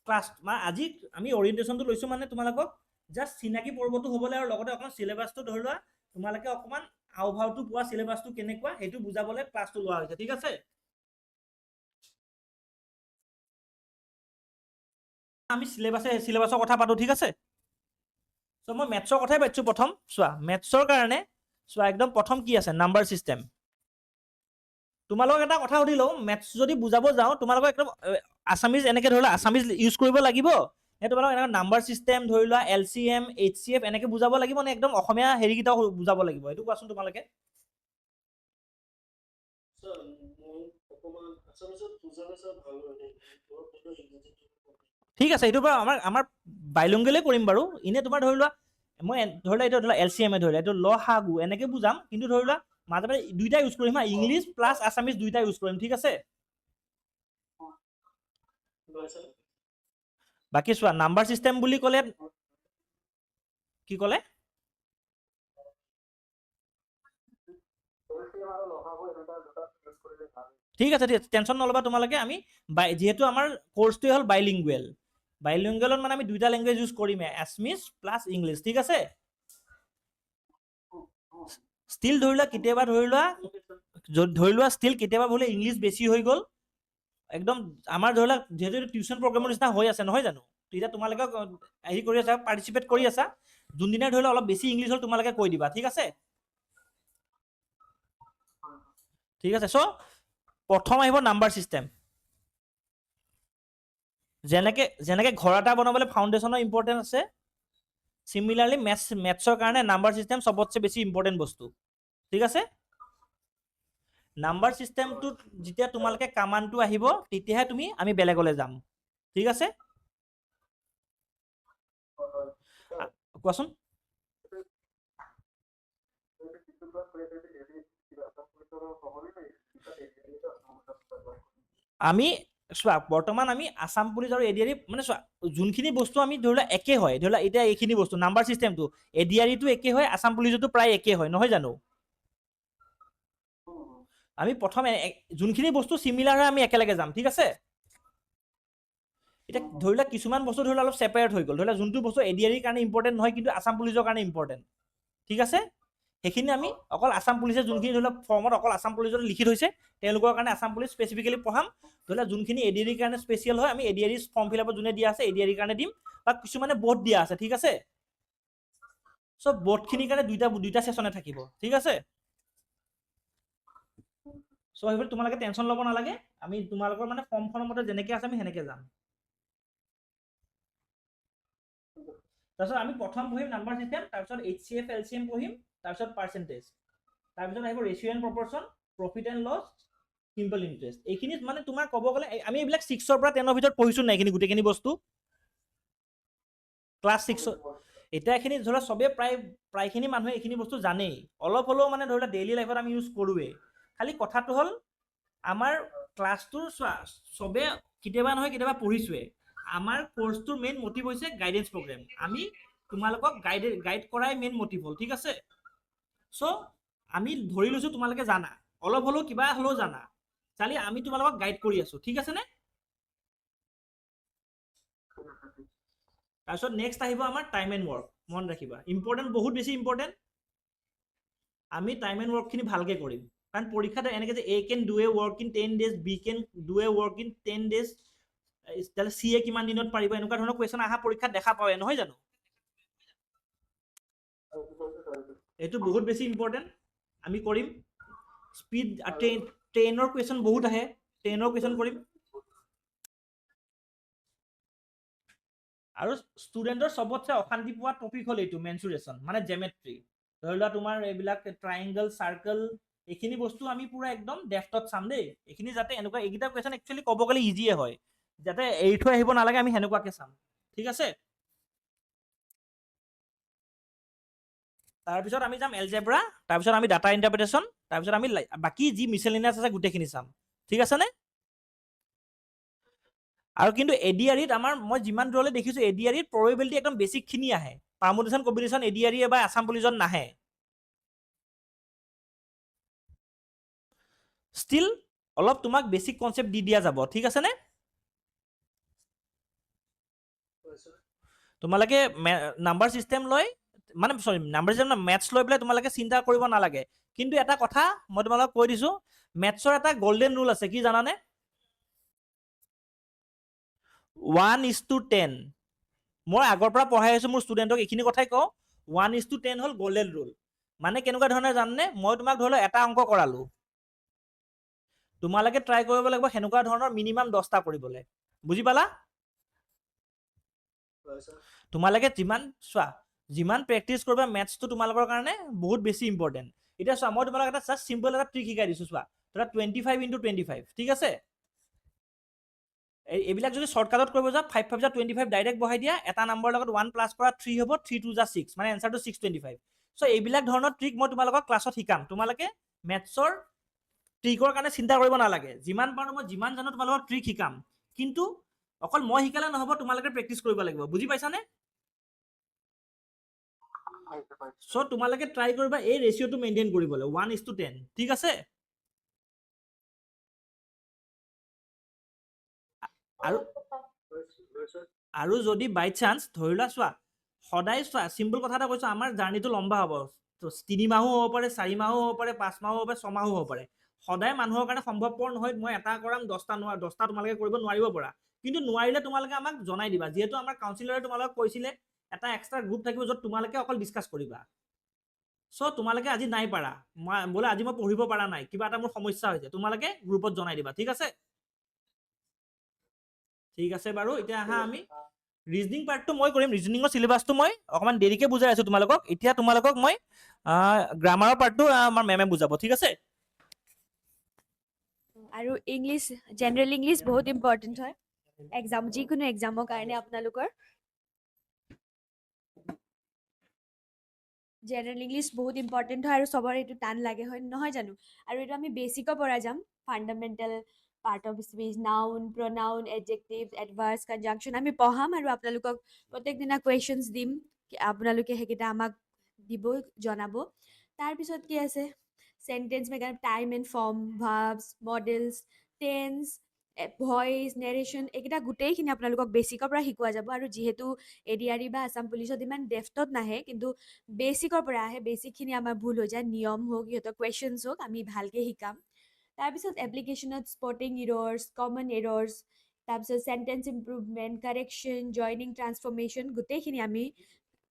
ক্লাছ আজি আমি অৰিয়েণ্টেশ্যনটো লৈছো মানে তোমালোকক জাষ্ট চিনাকি পৰ্বটো হ'বলৈ আৰু লগতে অকণমান চিলেবাছটো ধৰি লোৱা তোমালোকে অকণমান আওভাওটো পোৱা চিলেবাছটো কেনেকুৱা সেইটো বুজাবলৈ ক্লাছটো লোৱা হৈছে ঠিক আছে আমি চিলেবাছৰ কথা পাতো ঠিক আছে চ' মই মেথছৰ কথাই পাতিছো প্ৰথম চোৱা মেথছৰ কাৰণে চোৱা একদম প্ৰথম কি আছে নাম্বাৰ ছিষ্টেম তোমালোকক এটা কথা সুধি লওঁ মেথছ যদি বুজাব যাওঁ তোমালোকক একদম আছামিজ এনেকৈ ধৰি লোৱা আছামিজ ইউজ কৰিব লাগিব নে তোমালোকক এনেকৈ নাম্বাৰ ছিষ্টেম ধৰি লোৱা LCM HCF এনেকৈ বুজাব লাগিব নে একদম অসমীয়া হেৰিকেইটাও বুজাব লাগিব এইটো কোৱাচোন তোমালোকে ঠিক আছে এইটো বাৰু আমাৰ বাইলিংগুৱেলে কৰিম বাৰু এনে তোমাৰ ধৰি লোৱা মই ধৰি লোৱা এইটো ধৰি লোৱা LCM ধৰি লোৱা এইটো লসাগু এনেকৈ বুজাম কিন্তু ধৰি লোৱা মাজে মাজে দুইটা ইউজ কৰিম হা ইংলিছ প্লাছ আছামিজ দুইটা ইউজ কৰিম ঠিক আছে বাকী চোৱা নাম্বাৰ ছিষ্টেম বুলি ক'লে কি ক'লে ঠিক আছে টেনশ্যন নল'বা তোমালোকে আমি যিহেতু আমাৰ কোৰ্চটোৱে হ'ল বাইলিংগুৱেলত মানে আমি দুইটা লেংগুৱেজ ইউজ কৰিমে আছামিজ প্লাছ ইংলিছ ঠিক আছে ষ্টিল ধৰি লোৱা কেতিয়াবা ধৰি লোৱা ষ্টিল কেতিয়াবা বোলে ইংলিছ বেছি হৈ গ'ল একদম আমাৰ ধৰি লোৱা যিহেতু টিউশ্যন প্ৰগ্ৰামৰ নিচিনা হৈ আছে নহয় জানো তেতিয়া তোমালোকে হেৰি কৰি আছা পাৰ্টিচিপেট কৰি আছা যোনদিনা ধৰি লোৱা অলপ বেছি ইংলিছ হ'ল তোমালোকে কৈ দিবা ঠিক আছে ঠিক আছে। চ' প্ৰথম আহিব নাম্বাৰ ছিষ্টেম। যেনেকে ঘৰ এটা বনাবলৈ ফাউণ্ডেশ্যনৰ ইম্পৰ্টেণ্ট আছে, চিমিলাৰলি মেথছৰ কাৰণে নাম্বাৰ ছিষ্টেম চবতছে বেছি ইম্পৰ্টেণ্ট বস্তু। ঠিক আছে। নাম্বাৰ ছিষ্টেমটোত যেতিয়া তোমালোকে কামাণ্ডটো আহিব তেতিয়াহে আমি বেলেগলৈ যাম। ঠিক আছে। কোৱাচোন। আমি চোৱা বৰ্তমান আমি আছাম পুলিচ আৰু এডিআৰই মানে চোৱা যোনখিনি বস্তু আমি ধৰি লোৱা একে হয়, ধৰি লোৱা এতিয়া এইখিনি বস্তু নাম্বাৰ ছিষ্টেমটো এডিআৰইটো একে হয়, আছাম পুলিচতো প্ৰায় একে হয়, নহয় জানো? আমি প্ৰথম যোনখিনি বস্তু চিমিলাৰ হয় আমি একেলগে যাম। ঠিক আছে। এতিয়া ধৰি লোৱা কিছুমান বস্তু ধৰি লোৱা অলপ ছেপাৰেট হৈ গ'ল, ধৰি লোৱা যোনটো বস্তু এডিআৰইৰ কাৰণে ইম্পৰ্টেণ্ট নহয় কিন্তু আছাম পুলিচৰ কাৰণে ইম্পৰ্টেণ্ট। ঠিক আছে। সেইখিনি আমি অকল আছাম পুলিচে যোনখিনি ধৰি লোৱা ফৰ্মত অকল আছাম পুলিচত লিখি থৈছে তেওঁলোকৰ কাৰণে আছাম পুলিচ স্পেচিফিকেলি পঢ়াম। ধৰি লোৱা যোনখিনি এডিআৰইৰ কাৰণে স্পেচিয়েল হয় আমি এডিআৰই ফৰ্ম ফিল আপত যোনে দিয়া আছে এডিআৰইৰ কাৰণে দিম, বা কিছুমানে বোৰ্ড দিয়া আছে। ঠিক আছে। চ' বোৰ্ডখিনিৰ কাৰণে দুইটা ছেশ্যনে থাকিব। ঠিক আছে। চ' সেইবোৰ তোমালোকে টেনশ্যন ল'ব নালাগে, আমি তোমালোকৰ মানে ফৰ্মখনৰ মতে যেনেকৈ আছে আমি সেনেকৈ যাম। তাৰপিছত আমি প্ৰথম পঢ়িম নাম্বাৰ ছিষ্টেম, তাৰপিছত HCF LCM পঢ়িম, তাৰপিছত পাৰ্চেণ্টেজ, তাৰপিছত আহিব ratio' and proportion, profit and loss, simple interest. এইখিনিত মানে তোমাৰ ক'ব গ'লে আমি এইবিলাক 6ৰ পৰা 10ৰ ভিতৰত পঢ়িছোঁ নাই এইখিনি গোটেইখিনি বস্তু ক্লাছ 6। এতিয়া এইখিনি ধৰি লোৱা চবেই প্ৰায়খিনি মানুহে এইখিনি বস্তু জানেই, অলপ হ'লেও মানে ধৰি লোৱা ডেইলি লাইফত আমি ইউজ কৰোৱেই। খালি কথাটো হ'ল আমাৰ ক্লাছটোৰ চোৱা চবে কেতিয়াবা নহয় কেতিয়াবা পঢ়িছোৱে। আমাৰ কোৰ্চটোৰ মেইন মটিভ হৈছে গাইডেন্স প্ৰগ্ৰেম। আমি তোমালোকক গাইড কৰাই মেইন মটিভ হ'ল। ঠিক আছে। চ' আমি ধৰি লৈছোঁ তোমালোকে জানা, অলপ হ'লেও কিবা হ'লেও জানা, খালি আমি তোমালোকক গাইড কৰি আছো। ঠিক আছে নে? তাৰপিছত নেক্সট আহিব আমাৰ টাইম এণ্ড ৱৰ্ক। মন ৰাখিবা, ইম্পৰ্টেণ্ট, বহুত বেছি ইম্পৰ্টেণ্ট। আমি টাইম এণ্ড ৱৰ্কখিনি ভালকৈ কৰিম, কাৰণ পৰীক্ষাত এনেকৈ যে A can do a work in 10 days, B can do a work in 10 days, তেতিয়াহ'লে CA কিমান দিনত পাৰিব, এনেকুৱা ধৰণৰ কুৱেশ্যন অহা পৰীক্ষাত দেখা পাওঁৱে, নহয় জানো? এইটো বহুত বেছি ইম্পৰ্টেণ্ট, আমি কৰিম। স্পীড ট্ৰেইনৰ কুৱেশ্যন বহুত আহে, ট্ৰেইনৰ কুৱেশ্যন কৰিম। আৰু ষ্টুডেণ্টৰ চবতছে অশান্তি পোৱা টপিক হ'ল এইটো মেনচুৰেশ্যন, মানে জেমেট্ৰি। ধৰি লোৱা তোমাৰ এইবিলাক ট্ৰাইংগল, চাৰ্কল, এইখিনি বস্তু আমি পুৰা একদম ডেফটত চাম দেই। এইখিনি যাতে এনেকুৱা এইকেইটা কুৱেশ্যন একচুৱেলি ক'ব গ'লে ইজিয়ে হয়, যাতে এৰি থৈ আহিব নালাগে, আমি সেনেকুৱাকৈ চাম। ঠিক আছে। তাৰপিছত আমি যাম এলজেব্ৰা, তাৰপিছত আমি ডাটা ইণ্টাৰপ্ৰিটেশ্যন, তাৰপিছত আমি বাকী যি মিছেলেনিয়াছ আছে গোটেইখিনি চাম। ঠিক আছে নে? আৰু কিন্তু এডিআৰইত মই যিমান দূৰলৈ দেখিছোঁ এডিআৰইত প্ৰবেবিলিটি একদম বেছিকখিনি আহে। পাৰমুটেশ্যন কম্বিনেশ্যন এডিআৰই বা আছাম পুলিচত নাহে। ষ্টিল অলপ তোমাক বেছিক কনচেপ্ট দি দিয়া যাব। ঠিক আছে নে? তোমালোকে নাম্বাৰ ছিষ্টেম লৈ মানে নাম্বাৰ ছিষ্টেম মেথছ লৈ পেলাই তোমালোকে চিন্তা কৰিব নালাগে। কিন্তু এটা কথা মই তোমালোকক কৈ দিছোঁ, মেথছৰ এটা গল্ডেন ৰুল আছে, কি জানানে? 1:10। মই আগৰ পৰা পঢ়াই আছোঁ মোৰ ষ্টুডেণ্টক এইখিনি কথাই কওঁ, 1:10 হ'ল গল্ডেন ৰুল। মানে কেনেকুৱা ধৰণে জানানে? মই তোমাক ধৰি লওঁ এটা অংক কৰালোঁ, তোমালোকে ট্ৰাই কৰিব লাগিব সেনেকুৱা ধৰণৰ মিনিমাম 10টা কৰিবলৈ। বুজি পালা? তোমালোকে যিমান প্ৰেক্টিচ কৰিবা মেথছটো তোমালোকৰ কাৰণে বহুত বেছি ইম্পৰ্টেণ্ট। এতিয়া চোৱা মই তোমালোকক এটা জাষ্ট চিম্পল এটা ট্ৰিক শিকাই দিছোঁ। চোৱা ধৰা 25 × 25। ঠিক আছে। এইবিলাক যদি শ্বৰ্টকাটত কৰিব যাওঁ 5 5 25 ডাইৰেক্ট বহাই দিয়া, এটা নাম্বাৰৰ লগত 1 প্লাছ কৰা 3 হ'ব, 3 2 6, মানে এনচাৰটো 625। চ' এইবিলাক ধৰণৰ ট্ৰিক মই তোমালোকক ক্লাছত শিকাম। তোমালোকে মেথছৰ ট্ৰিকৰ কাৰণে চিন্তা কৰিব নালাগে, যিমান পাৰোঁ মই যিমান জানো তোমালোকক ট্ৰিক শিকাম, কিন্তু অকল মই শিকালে নহ'ব, তোমালোকে প্ৰেক্টিচ কৰিব লাগিব। বুজি পাইছানে? চ' তোমালোকে ট্ৰাই কৰিবা এই ৰেচিঅ'টো মেইনটেইন কৰিবলৈ 1:10। ঠিক আছে। আৰু যদি বাই চান্স ধৰি লোৱা চোৱা সদায় চোৱা চিম্পল কথা এটা কৈছোঁ, আমাৰ জাৰ্ণিটো লম্বা হ'ব, 3 মাহো হ'ব পাৰে, 4 মাহো হ'ব পাৰে, 5 মাহো হ'ব পাৰে, 6 মাহো হ'ব পাৰে। সদায় মানুহৰ কাৰণে সম্ভৱপৰ নহয় মই এটা কৰাম 10টা তোমালোকে কৰিব নোৱাৰিব পৰা, কিন্তু নোৱাৰিলে তোমালোকে আমাক জনাই দিবা। যিহেতু আমাৰ কাউন্সিলৰে তোমালোকক কৈছিলে এটা এক্সট্ৰা গ্ৰুপ থাকিব য'ত তোমালোকে অকল ডিছকাছ কৰিবা। চ' তোমালোকে আজি নাই পাৰা বোলে আজি মই পঢ়িব পৰা নাই, কিবা এটা মোৰ সমস্যা হৈছে, তোমালোকে গ্ৰুপত জনাই দিবা, ঠিক আছে? ঠিক আছে বাৰু, এতিয়া আহা আমি ৰিজনিং পাৰ্টটো মই কৰিম। ৰিজনিঙৰ চিলেবাছটো মই অকণমান দেৰিকৈ বুজাই আছোঁ তোমালোকক। এতিয়া তোমালোকক মই গ্ৰামাৰৰ পাৰ্টটো আমাৰ মেমে বুজাব, ঠিক আছে? আৰু ইংলিছ, জেনেৰেল ইংলিছ বহুত ইম্পৰ্টেণ্ট হয় এক্সাম, যিকোনো এক্সামৰ কাৰণে আপোনালোকৰ জেনেৰেল ইংলিছ বহুত ইম্পৰ্টেণ্ট হয় আৰু চবৰে এইটো টান লাগে, হয় নহয় জানো? আৰু এইটো আমি বেচিকৰ পৰা যাম, fundamental part of speech, noun, pronoun, adjective, adverbs, conjunction আমি পঢ়াম আৰু আপোনালোকক প্ৰত্যেক দিনা কুৱেশ্যনছ দিম। আপোনালোকে সেইকেইটা আমাক দিব, জনাব। তাৰপিছত কি আছে, sentence maker, time and form, verbs, medals, tense, voice, narration, এইকেইটা গোটেইখিনি আপোনালোকক বেচিকৰ পৰা শিকোৱা যাব। আৰু যিহেতু এডিআৰই বা আছাম পুলিচত ইমান ডেফটত নাহে, কিন্তু বেচিকৰ পৰা আহে, বেচিকখিনি আমাৰ ভুল হৈ যায়, নিয়ম হওক, সিহঁতৰ কুৱেশ্যনছ হওক, আমি ভালকৈ শিকাম। তাৰপিছত এপ্লিকেশ্যনত স্পটিং ইৰৰ্ছ, কমন এৰৰ্ছ, তাৰপিছত sentence improvement, correction, joining, transformation, গোটেইখিনি আমি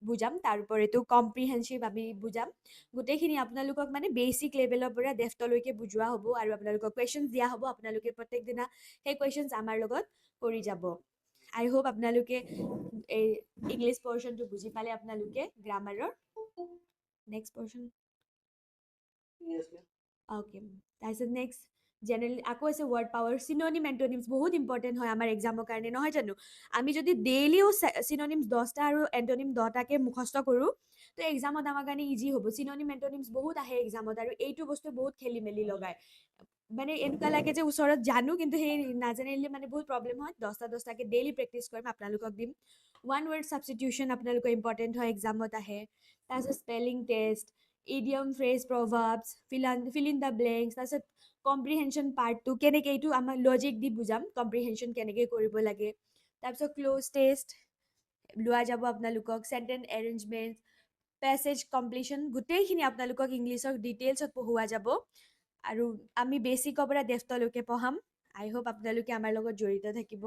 বুজাম। তাৰ উপৰিতো কম্প্ৰিহেনচিভ আমি বুজাম। গোটেইখিনি আপোনালোকক মানে বেচিক লেভেলৰ পৰা ডেফটলৈকে বুজোৱা হ'ব আৰু আপোনালোকক কুৱেশ্যনছ দিয়া হ'ব। আপোনালোকে প্ৰত্যেক দিনা সেই কুৱেশ্যনছ আমাৰ লগত কৰি যাব। আই হোপ আপোনালোকে এই ইংলিছ পৰ্শ্যনটো বুজি পালে আপোনালোকে গ্ৰামাৰৰ। নেক্সট পৰ্শ্যন। Yes, ma'am. অ'কে, তাৰপিছত নেক্সট জেনেৰেল আকৌ আছে ৱৰ্ড পাৱাৰ, চিননিম, এণ্টনিমছ বহুত ইম্পৰ্টেণ্ট হয় আমাৰ এক্সামৰ কাৰণে, নহয় জানো? আমি যদি ডেইলিও চিননিমছ 10টা আৰু এণ্টনিম 10টাকে মুখস্থ কৰোঁ, তো এক্সামত আমাৰ কাৰণে ইজি হ'ব। চিননিম এণ্টনিমছ বহুত আহে এক্সামত আৰু এইটো বস্তু বহুত খেলি মেলি লগায়। মানে এনেকুৱা লাগে যে ওচৰত জানো, কিন্তু সেই নাজানিলে মানে বহুত প্ৰব্লেম হয়। 10টাকে ডেইলি প্ৰেক্টিছ কৰিম, আপোনালোকক দিম। ওৱান ৱৰ্ড ছাবষ্টিটিউশ্যন আপোনালোকৰ ইম্পৰ্টেণ্ট হয়, এক্সামত আহে। তাৰপিছত spelling test, idiom, phrase, proverbs, fill in the blanks, তাৰপিছত কম্প্ৰিহেনশ্যন পাৰ্টটো কেনেকৈ, এইটো আমাৰ লজিক দি বুজাম, কম্প্ৰিহেনশ্যন কেনেকৈ কৰিব লাগে। তাৰপিছত ক্ল'জ টেষ্ট লোৱা যাব আপোনালোকক, চেণ্টেন্স এৰেঞ্জমেণ্ট, পেছেজ কমপ্লিশ্যন, গোটেইখিনি আপোনালোকক ইংলিছৰ ডিটেইলছত পঢ়োৱা যাব। আৰু আমি বেচিকৰ পৰা ডেফটলৈকে পঢ়াম। আই হোপ আপোনালোকে আমাৰ লগত জড়িত থাকিব।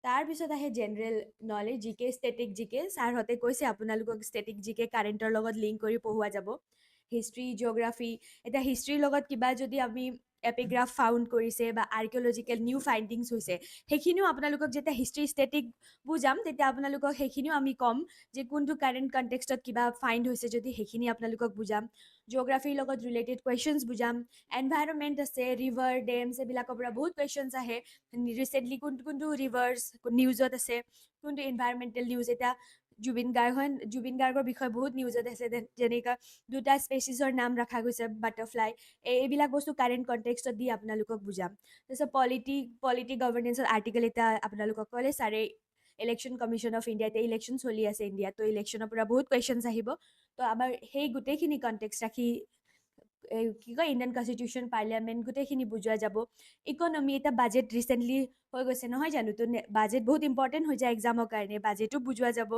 তাৰপিছত আহে জেনেৰেল নলেজ, জিকে, ষ্টেটিক জিকে। ছাৰহঁতে কৈছে আপোনালোকক ষ্টেটিক জিকে কাৰেণ্টৰ লগত লিংক কৰি পঢ়োৱা যাব। হিষ্ট্ৰী, জিঅ'গ্ৰাফী, এতিয়া হিষ্ট্ৰীৰ লগত কিবা যদি আমি এপিগ্ৰাফ ফাউণ্ড কৰিছে বা আৰ্কিঅ'লজিকেল নিউ ফাইণ্ডিংছ হৈছে, সেইখিনিও আপোনালোকক যেতিয়া হিষ্ট্ৰী ষ্টেটিক বুজাম, তেতিয়া আপোনালোকক সেইখিনিও আমি ক'ম যে কোনটো কাৰেণ্ট কণ্টেক্সটত কিবা ফাইণ্ড হৈছে, যদি সেইখিনি আপোনালোকক বুজাম। জিঅ'গ্ৰাফীৰ লগত ৰিলেটেড কুৱেশ্যনছ বুজাম। এনভাইৰনমেণ্ট আছে, ৰিভাৰ, ডেমছ, এইবিলাকৰ পৰা বহুত কুৱেশ্যনছ আহে। ৰিচেণ্টলি কোনটো ৰিভাৰ্ছ নিউজত আছে, কোনটো এনভাইৰনমেণ্টেল নিউজ। এতিয়া জুবিন গাৰ্গৰ বিষয়ে বহুত নিউজত আছে, যেনেকৈ 2টা স্পেচিছৰ নাম ৰখা গৈছে, বাটাৰফ্লাই। এইবিলাক বস্তু কাৰেণ্ট কণ্টেক্সটত দি আপোনালোকক বুজাম। তাৰপিছত পলিটি গভৰ্নেন্সৰ আৰ্টিকেল এটা আপোনালোকক ক'লে ছাৰে, ইলেকশ্যন কমিশ্যন অফ ইণ্ডিয়া, এতিয়া ইলেকশ্যন চলি আছে ইণ্ডিয়াত, তো ইলেকশ্যনৰ পৰা বহুত কুৱেশ্যনছ আহিব। তো আমাৰ সেই গোটেইখিনি কণ্টেক্সট ৰাখি কি কয়, ইণ্ডিয়ান কনষ্টিটিউশ্যন, পাৰ্লিয়ামেণ্ট, গোটেইখিনি বুজোৱা যাব। ইকনমি, এটা বাজেট ৰিচেণ্টলি হৈ গৈছে, নহয় জানো? তো বাজেট বহুত ইম্পৰ্টেণ্ট হৈ যায় এক্সামৰ কাৰণে, বাজেটো বুজোৱা যাব।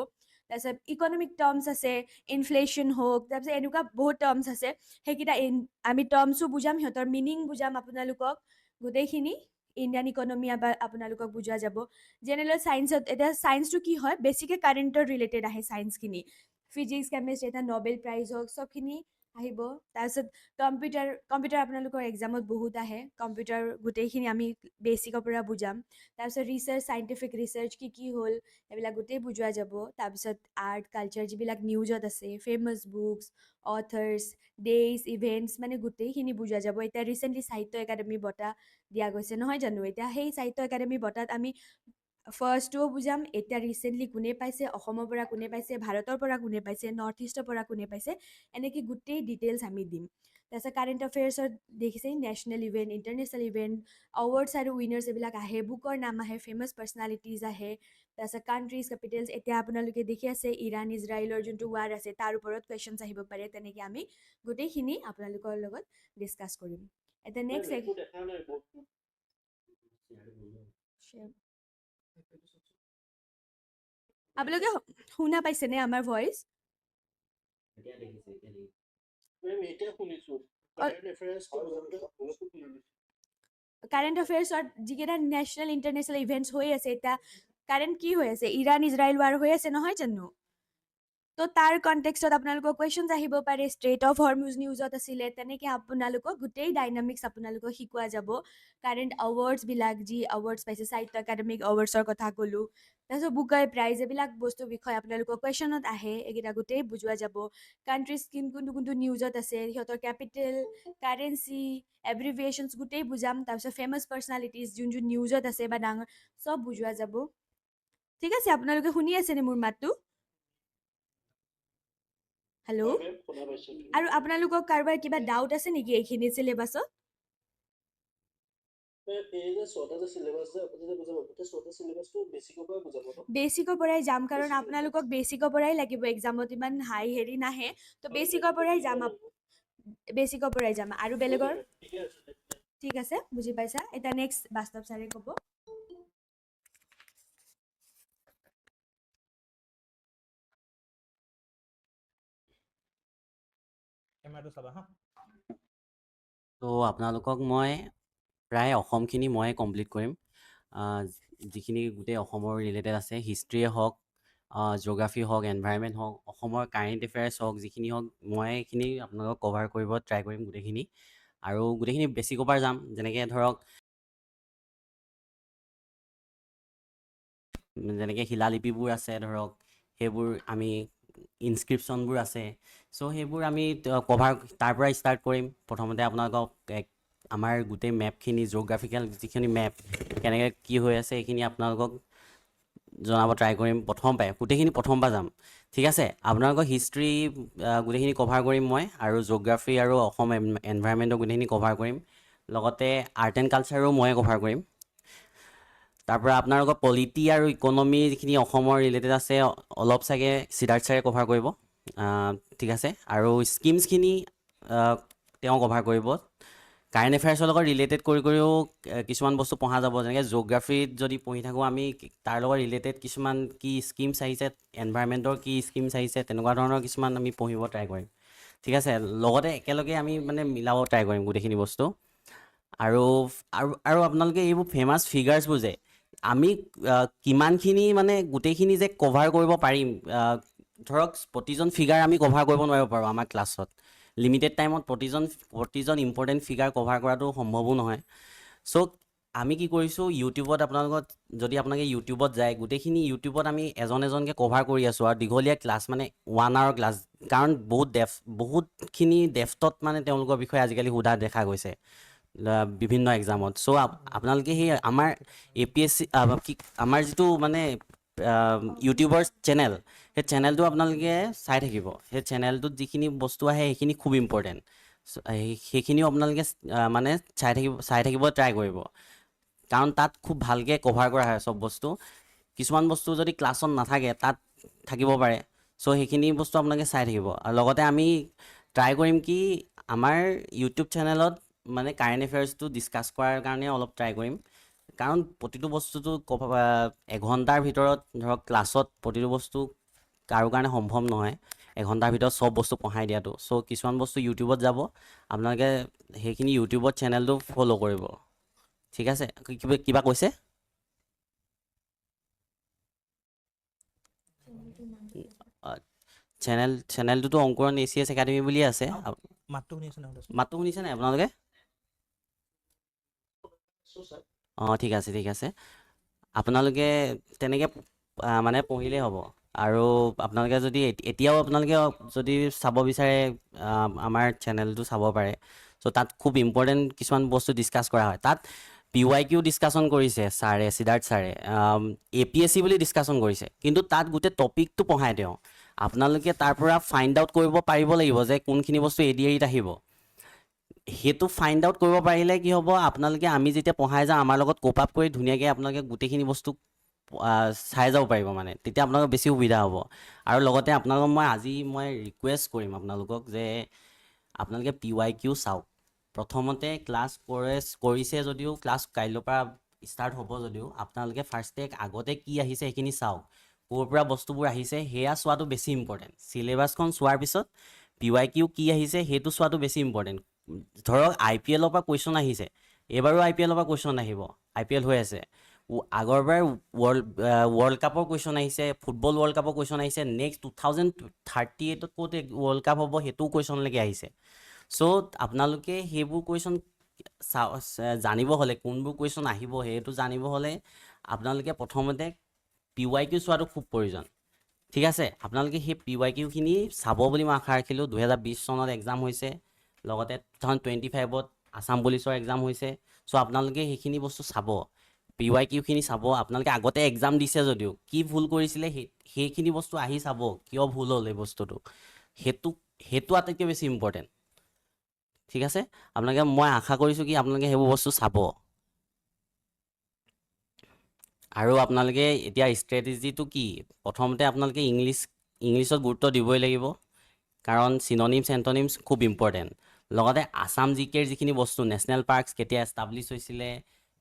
তাৰপিছত ইকনমিক টাৰ্মছ আছে, ইনফ্লেশ্যন হওক, তাৰপিছত এনেকুৱা বহুত টাৰ্মছ আছে, সেইকেইটা আমি টাৰ্মছো বুজাম, সিহঁতৰ মিনিং বুজাম আপোনালোকক। গোটেইখিনি ইণ্ডিয়ান ইকনমি আপোনালোকক বুজোৱা যাব। জেনেৰেল ছায়েন্সত, এতিয়া ছায়েন্সটো কি হয়, বেছিকৈ কাৰেণ্টৰ ৰিলেটেড আহে ছায়েন্সখিনি। ফিজিক্স, কেমেষ্ট্ৰি, এটা নবেল প্ৰাইজ হওক, চবখিনি আহিব। তাৰপিছত কম্পিউটাৰ আপোনালোকৰ এক্সামত বহুত আহে। কম্পিউটাৰ গোটেইখিনি আমি বেচিকৰ পৰা বুজাম। তাৰপিছত ৰিচাৰ্চ, চাইণ্টিফিক ৰিচাৰ্চ কি হ'ল, এইবিলাক গোটেই বুজোৱা যাব। তাৰপিছত আৰ্ট, কালচাৰ, যিবিলাক নিউজত আছে, famous books, authors, days, events, মানে গোটেইখিনি বুজোৱা যাব। এতিয়া ৰিচেণ্টলি সাহিত্য একাডেমী বঁটা দিয়া গৈছে, নহয় জানো? এতিয়া সেই সাহিত্য একাডেমী বঁটাত আমি ফাৰ্ষ্টটোও বুজাম, এতিয়া ৰিচেণ্টলি কোনে পাইছে, অসমৰ পৰা কোনে পাইছে, ভাৰতৰ পৰা কোনে পাইছে, নৰ্থ ইষ্টৰ পৰা কোনে পাইছে, এনেকৈ গোটেই ডিটেইলছ আমি দিম। তাৰপিছত কাৰেণ্ট এফেয়াৰ্ছত দেখিছে, national event, international event, awards আৰু উইনাৰ্ছ এইবিলাক আহে, বুকৰ নাম আহে, ফেমাছ পাৰ্চনেলিটিজ আহে। তাৰপিছত কাণ্ট্ৰিজ, কেপিটেলছ, এতিয়া আপোনালোকে দেখি আছে ইৰাণ ইজৰাইলৰ যোনটো ৱাৰ আছে, তাৰ ওপৰত কুৱেশ্যনছ আহিব পাৰে। তেনেকৈ আমি গোটেইখিনি আপোনালোকৰ লগত ডিছকাছ কৰিম। এতিয়া নেক্সট একো দেখা নাই বৰ্ডটো। আপোনালোকে শুনা পাইছেনে আমাৰ ভইচ? মেম, এতিয়া শুনিছো। কাৰেণ্ট এফেয়াৰ্ছটো ভালকৈ শুনিছো। কাৰেণ্ট এফেয়াৰ্ছত যিকেইটা নেশ্যনেল ইণ্টাৰনেশ্যনেল ইভেণ্টছ হৈ আছে, এতিয়া কাৰেণ্ট কি হৈ আছে, ইৰাণ ইজৰাইল ৱাৰ হৈ আছে, নহয় জানো? তো তাৰ কনটেক্সটত আপোনালোকৰ কুৱেশ্যনছ আহিব পাৰে ষ্ট্ৰেইট অফ হৰমুজ নিউজত আছিলে তেনেকৈ আপোনালোকক গোটেই ডাইনামিক্স আপোনালোকক শিকোৱা যাব কাৰেণ্ট এৱাৰ্ডছবিলাক যি এৱাৰ্ডছ পাইছে সাহিত্য একাডেমিক এৱাৰ্ডছৰ কথা ক'লোঁ তাৰপিছত বুকৰ প্ৰাইজ এইবিলাক বস্তুৰ বিষয়ে আপোনালোকৰ কুৱেশ্যনত আহে এইকেইটা গোটেই বুজোৱা যাব কাণ্ট্ৰিজ কোনটো কোনটো নিউজত আছে সিহঁতৰ কেপিটেল কাৰেঞ্চি এব্ৰিভিয়েশ্যনছ গোটেই বুজাম তাৰপিছত ফেমাছ পাৰ্চনেলিটিজ যোন যোন নিউজত আছে বা ডাঙৰ চব বুজোৱা যাব ঠিক আছে আপোনালোকে শুনি আছেনে মোৰ মাতটো হেল্ল' হয় মেম শুনা পাইছোঁ আৰু আপোনালোকক কাৰোবাৰ কিবা ডাউট আছে নেকি এইখিনি চিলেবাছত মেম এই যে 6টা যে চিলেবাছ যে আপুনি যে বুজাব গোটেই 6টা চিলেবাছটো বেছিকৰ পৰা বুজাব ন বেচিকৰ পৰাই যাম কাৰণ বেছিকৰ আপোনালোকক বেচিকৰ পৰাই লাগিব এক্সামত ইমান হাই হেৰি নাহে তো বেচিকৰ পৰাই যাম বেচিকৰ পৰাই যাম আৰু বেলেগৰ ঠিকে আছে ঠিক আছে বুজি পাইছা এতিয়া নেক্সট বাস্তৱ ছাৰে ক'ব কেমেৰাটো চাবা হা তো আপোনালোকক মই প্ৰায় অসমখিনি ময়ে কমপ্লিট কৰিম যিখিনি গোটেই অসমৰ ৰিলেটেড আছে হিষ্ট্ৰীয়ে হওক জিঅ'গ্ৰাফী হওক এনভাইৰনমেণ্ট হওক অসমৰ কাৰেণ্ট এফেয়াৰ্ছ হওক যিখিনি হওক মই এইখিনি আপোনালোকক কভাৰ কৰিব ট্ৰাই কৰিম গোটেইখিনি আৰু গোটেইখিনি বেছি কভাৰ যাম যেনেকৈ ধৰক যেনেকৈ শিলালিপিবোৰ আছে ধৰক সেইবোৰ আমি ইনস্ক্ৰিপশ্যনবোৰ আছে চ' সেইবোৰ আমি কভাৰ তাৰ পৰা ষ্টাৰ্ট কৰিম প্ৰথমতে আপোনালোকক আমাৰ গোটেই মেপখিনি জিঅ'গ্ৰাফিকেল যিখিনি মেপ কেনেকৈ কি হৈ আছে সেইখিনি আপোনালোকক জনাব ট্ৰাই কৰিম প্ৰথম পাই গোটেইখিনি প্ৰথম পৰা যাম ঠিক আছে আপোনালোকক হিষ্ট্ৰী গোটেইখিনি কভাৰ কৰিম মই আৰু জিঅ'গ্ৰাফী আৰু অসম এনভাইৰনমেণ্টৰ গোটেইখিনি কভাৰ কৰিম লগতে আৰ্ট এণ্ড কালচাৰো ময়ে কভাৰ কৰিম তাৰপৰা আপোনালোকৰ পলিটি আৰু ইকনমি যিখিনি অসমৰ ৰিলেটেড আছে অলপ চাগে সিদ্ধাৰ্থ ছাৰে কভাৰ কৰিব ঠিক আছে আৰু স্কিমছখিনি তেওঁ কভাৰ কৰিব কাৰেণ্ট এফেয়াৰ্ছৰ লগত ৰিলেটেড কৰিও কিছুমান বস্তু পঢ়া যাব যেনেকৈ জিঅ'গ্ৰাফীত যদি পঢ়ি থাকোঁ আমি তাৰ লগত ৰিলেটেড কিছুমান কি স্কিমছ আহিছে এনভাইৰনমেণ্টৰ কি স্কিমছ আহিছে তেনেকুৱা ধৰণৰ কিছুমান আমি পঢ়িব ট্ৰাই কৰিম ঠিক আছে লগতে একেলগে আমি মানে মিলাব ট্ৰাই কৰিম গোটেইখিনি বস্তু আৰু আৰু আপোনালোকে এইবোৰ ফেমাছ ফিগাৰ্ছবোৰ যে আমি কিমানখিনি মানে গোটেইখিনি যে কভাৰ কৰিব পাৰিম ধৰক প্ৰতিজন ফিগাৰ আমি কভাৰ কৰিব নোৱাৰিব পাৰোঁ আমাৰ ক্লাছত লিমিটেড টাইমত প্ৰতিজন ইম্পৰ্টেণ্ট ফিগাৰ কভাৰ কৰাটো সম্ভৱো নহয় চ' আমি কি কৰিছোঁ ইউটিউবত আপোনালোকক যদি আপোনালোকে ইউটিউবত যায় গোটেইখিনি ইউটিউবত আমি এজনকৈ কভাৰ কৰি আছোঁ আৰু দীঘলীয়া ক্লাছ মানে 1 আৱাৰ ক্লাছ কাৰণ বহুতখিনি ডেফটত মানে তেওঁলোকৰ বিষয়ে আজিকালি সোধা দেখা গৈছে বিভিন্ন এক্সামত চ' আপোনালোকে সেই আমাৰ APSC আমাৰ যিটো মানে ইউটিউবৰ চেনেল সেই চেনেলটো আপোনালোকে চাই থাকিব সেই চেনেলটোত যিখিনি বস্তু আহে সেইখিনি খুব ইম্পৰ্টেণ্ট সেইখিনিও আপোনালোকে মানে চাই থাকিব ট্ৰাই কৰিব কাৰণ তাত খুব ভালকৈ কভাৰ কৰা হয় চব বস্তু কিছুমান বস্তু যদি ক্লাছত নাথাকে তাত থাকিব পাৰে চ' সেইখিনি বস্তু আপোনালোকে চাই থাকিব আৰু লগতে আমি ট্ৰাই কৰিম কি আমাৰ ইউটিউব চেনেলত মানে কাৰেণ্ট এফেয়াৰ্ছটো ডিছকাছ কৰাৰ কাৰণে অলপ ট্ৰাই কৰিম কাৰণ প্ৰতিটো বস্তুটো এঘণ্টাৰ ভিতৰত ধৰক ক্লাছত প্ৰতিটো বস্তু কাৰো কাৰণে সম্ভৱ নহয় এঘণ্টাৰ ভিতৰত চব বস্তু পঢ়াই দিয়াটো চ' কিছুমান বস্তু ইউটিউবত যাব আপোনালোকে সেইখিনি ইউটিউবত চেনেলটো ফ'ল' কৰিব ঠিক আছে কিবা কৈছে চেনেলটোতো অংকুৰণ ACS একাডেমি বুলিয়ে আছে মাতটো শুনি আছে নহয় মাতটো শুনিছে নাই আপোনালোকে ছাৰ অঁ ঠিক আছে আপোনালোকে তেনেকৈ মানে পঢ়িলেই হ'ব আৰু আপোনালোকে যদি এতিয়াও আপোনালোকে যদি চাব বিচাৰে আমাৰ চেনেলটো চাব পাৰে চ' তাত খুব ইম্পৰ্টেণ্ট কিছুমান বস্তু ডিছকাছ কৰা হয় তাত PYQ ডিছকাশ্যন কৰিছে ছাৰে সিদ্ধাৰ্থ ছাৰে APSC বুলি ডিছকাশ্যন কৰিছে কিন্তু তাত গোটেই টপিকটো পঢ়াই তেওঁ আপোনালোকে তাৰ পৰা ফাইণ্ড আউট কৰিব পাৰিব লাগিব যে কোনখিনি বস্তু ADARত আহিব সেইটো ফাইণ্ড আউট কৰিব পাৰিলে কি হ'ব আপোনালোকে আমি যেতিয়া পঢ়াই যাওঁ আমাৰ লগত কোপ আপ কৰি ধুনীয়াকৈ আপোনালোকে গোটেইখিনি বস্তু চাই যাব পাৰিব মানে তেতিয়া আপোনালোকৰ বেছি সুবিধা হ'ব আৰু লগতে আপোনালোকক মই ৰিকুৱেষ্ট কৰিম আপোনালোকক যে আপোনালোকে PYQ চাওক প্ৰথমতে ক্লাছ কৰিছে যদিও ক্লাছ কাইলৈৰ পৰা ষ্টাৰ্ট হ'ব যদিও আপোনালোকে ফাৰ্ষ্টে আগতে কি আহিছে সেইখিনি চাওক ক'ৰ পৰা বস্তুবোৰ আহিছে সেয়া চোৱাটো বেছি ইম্পৰ্টেণ্ট চিলেবাছখন চোৱাৰ পিছত PYQ কি আহিছে সেইটো চোৱাটো বেছি ইম্পৰ্টেণ্ট ধৰক IPLৰ পৰা কুৱেশ্যন আহিছে এইবাৰো IPLৰ পৰা কুৱেশ্যন আহিব IPL হৈ আছে আগৰবাৰ ৱৰ্ল্ড কাপৰ কুৱেশ্যন আহিছে, ফুটবল ৱৰ্ল্ড কাপৰ কুৱেশ্যন আহিছে, নেক্সট 2038ত ক'ত ৱৰ্ল্ড কাপ হ'ব সেইটো কুৱেশ্যনলৈকে আহিছে। চ' আপোনালোকে সেইবোৰ কুৱেশ্যন জানিব হ'লে, কোনবোৰ কুৱেশ্যন আহিব সেইটো জানিব হ'লে আপোনালোকে প্ৰথমতে PYQ চোৱাটো খুব প্ৰয়োজন। ঠিক আছে, আপোনালোকে সেই PYQখিনি চাব বুলি মই আশা ৰাখিলোঁ। 2020 চনত এক্সাম হৈছে, লগতে 2025ত আছাম পুলিচৰ এক্সাম হৈছে। চ' আপোনালোকে সেইখিনি বস্তু চাব, PYQখিনি চাব। আপোনালোকে আগতে এক্সাম দিছে যদিও কি ভুল কৰিছিলে সেইখিনি বস্তু আহি চাব, কিয় ভুল হ'ল এই বস্তুটো, সেইটো আটাইতকৈ বেছি ইম্পৰ্টেণ্ট। ঠিক আছে, আপোনালোকে মই আশা কৰিছোঁ কি আপোনালোকে সেইবোৰ বস্তু চাব। আৰু আপোনালোকে এতিয়া ষ্ট্ৰেটেজিটো কি, প্ৰথমতে আপোনালোকে ইংলিছত গুৰুত্ব দিবই লাগিব, কাৰণ চিননিমছ এণ্টনিমছ খুব ইম্পৰ্টেণ্ট। লগতে আছাম জিকেৰ যিখিনি বস্তু, নেশ্যনেল পাৰ্কছ কেতিয়া এষ্টাব্লিছ হৈছিলে,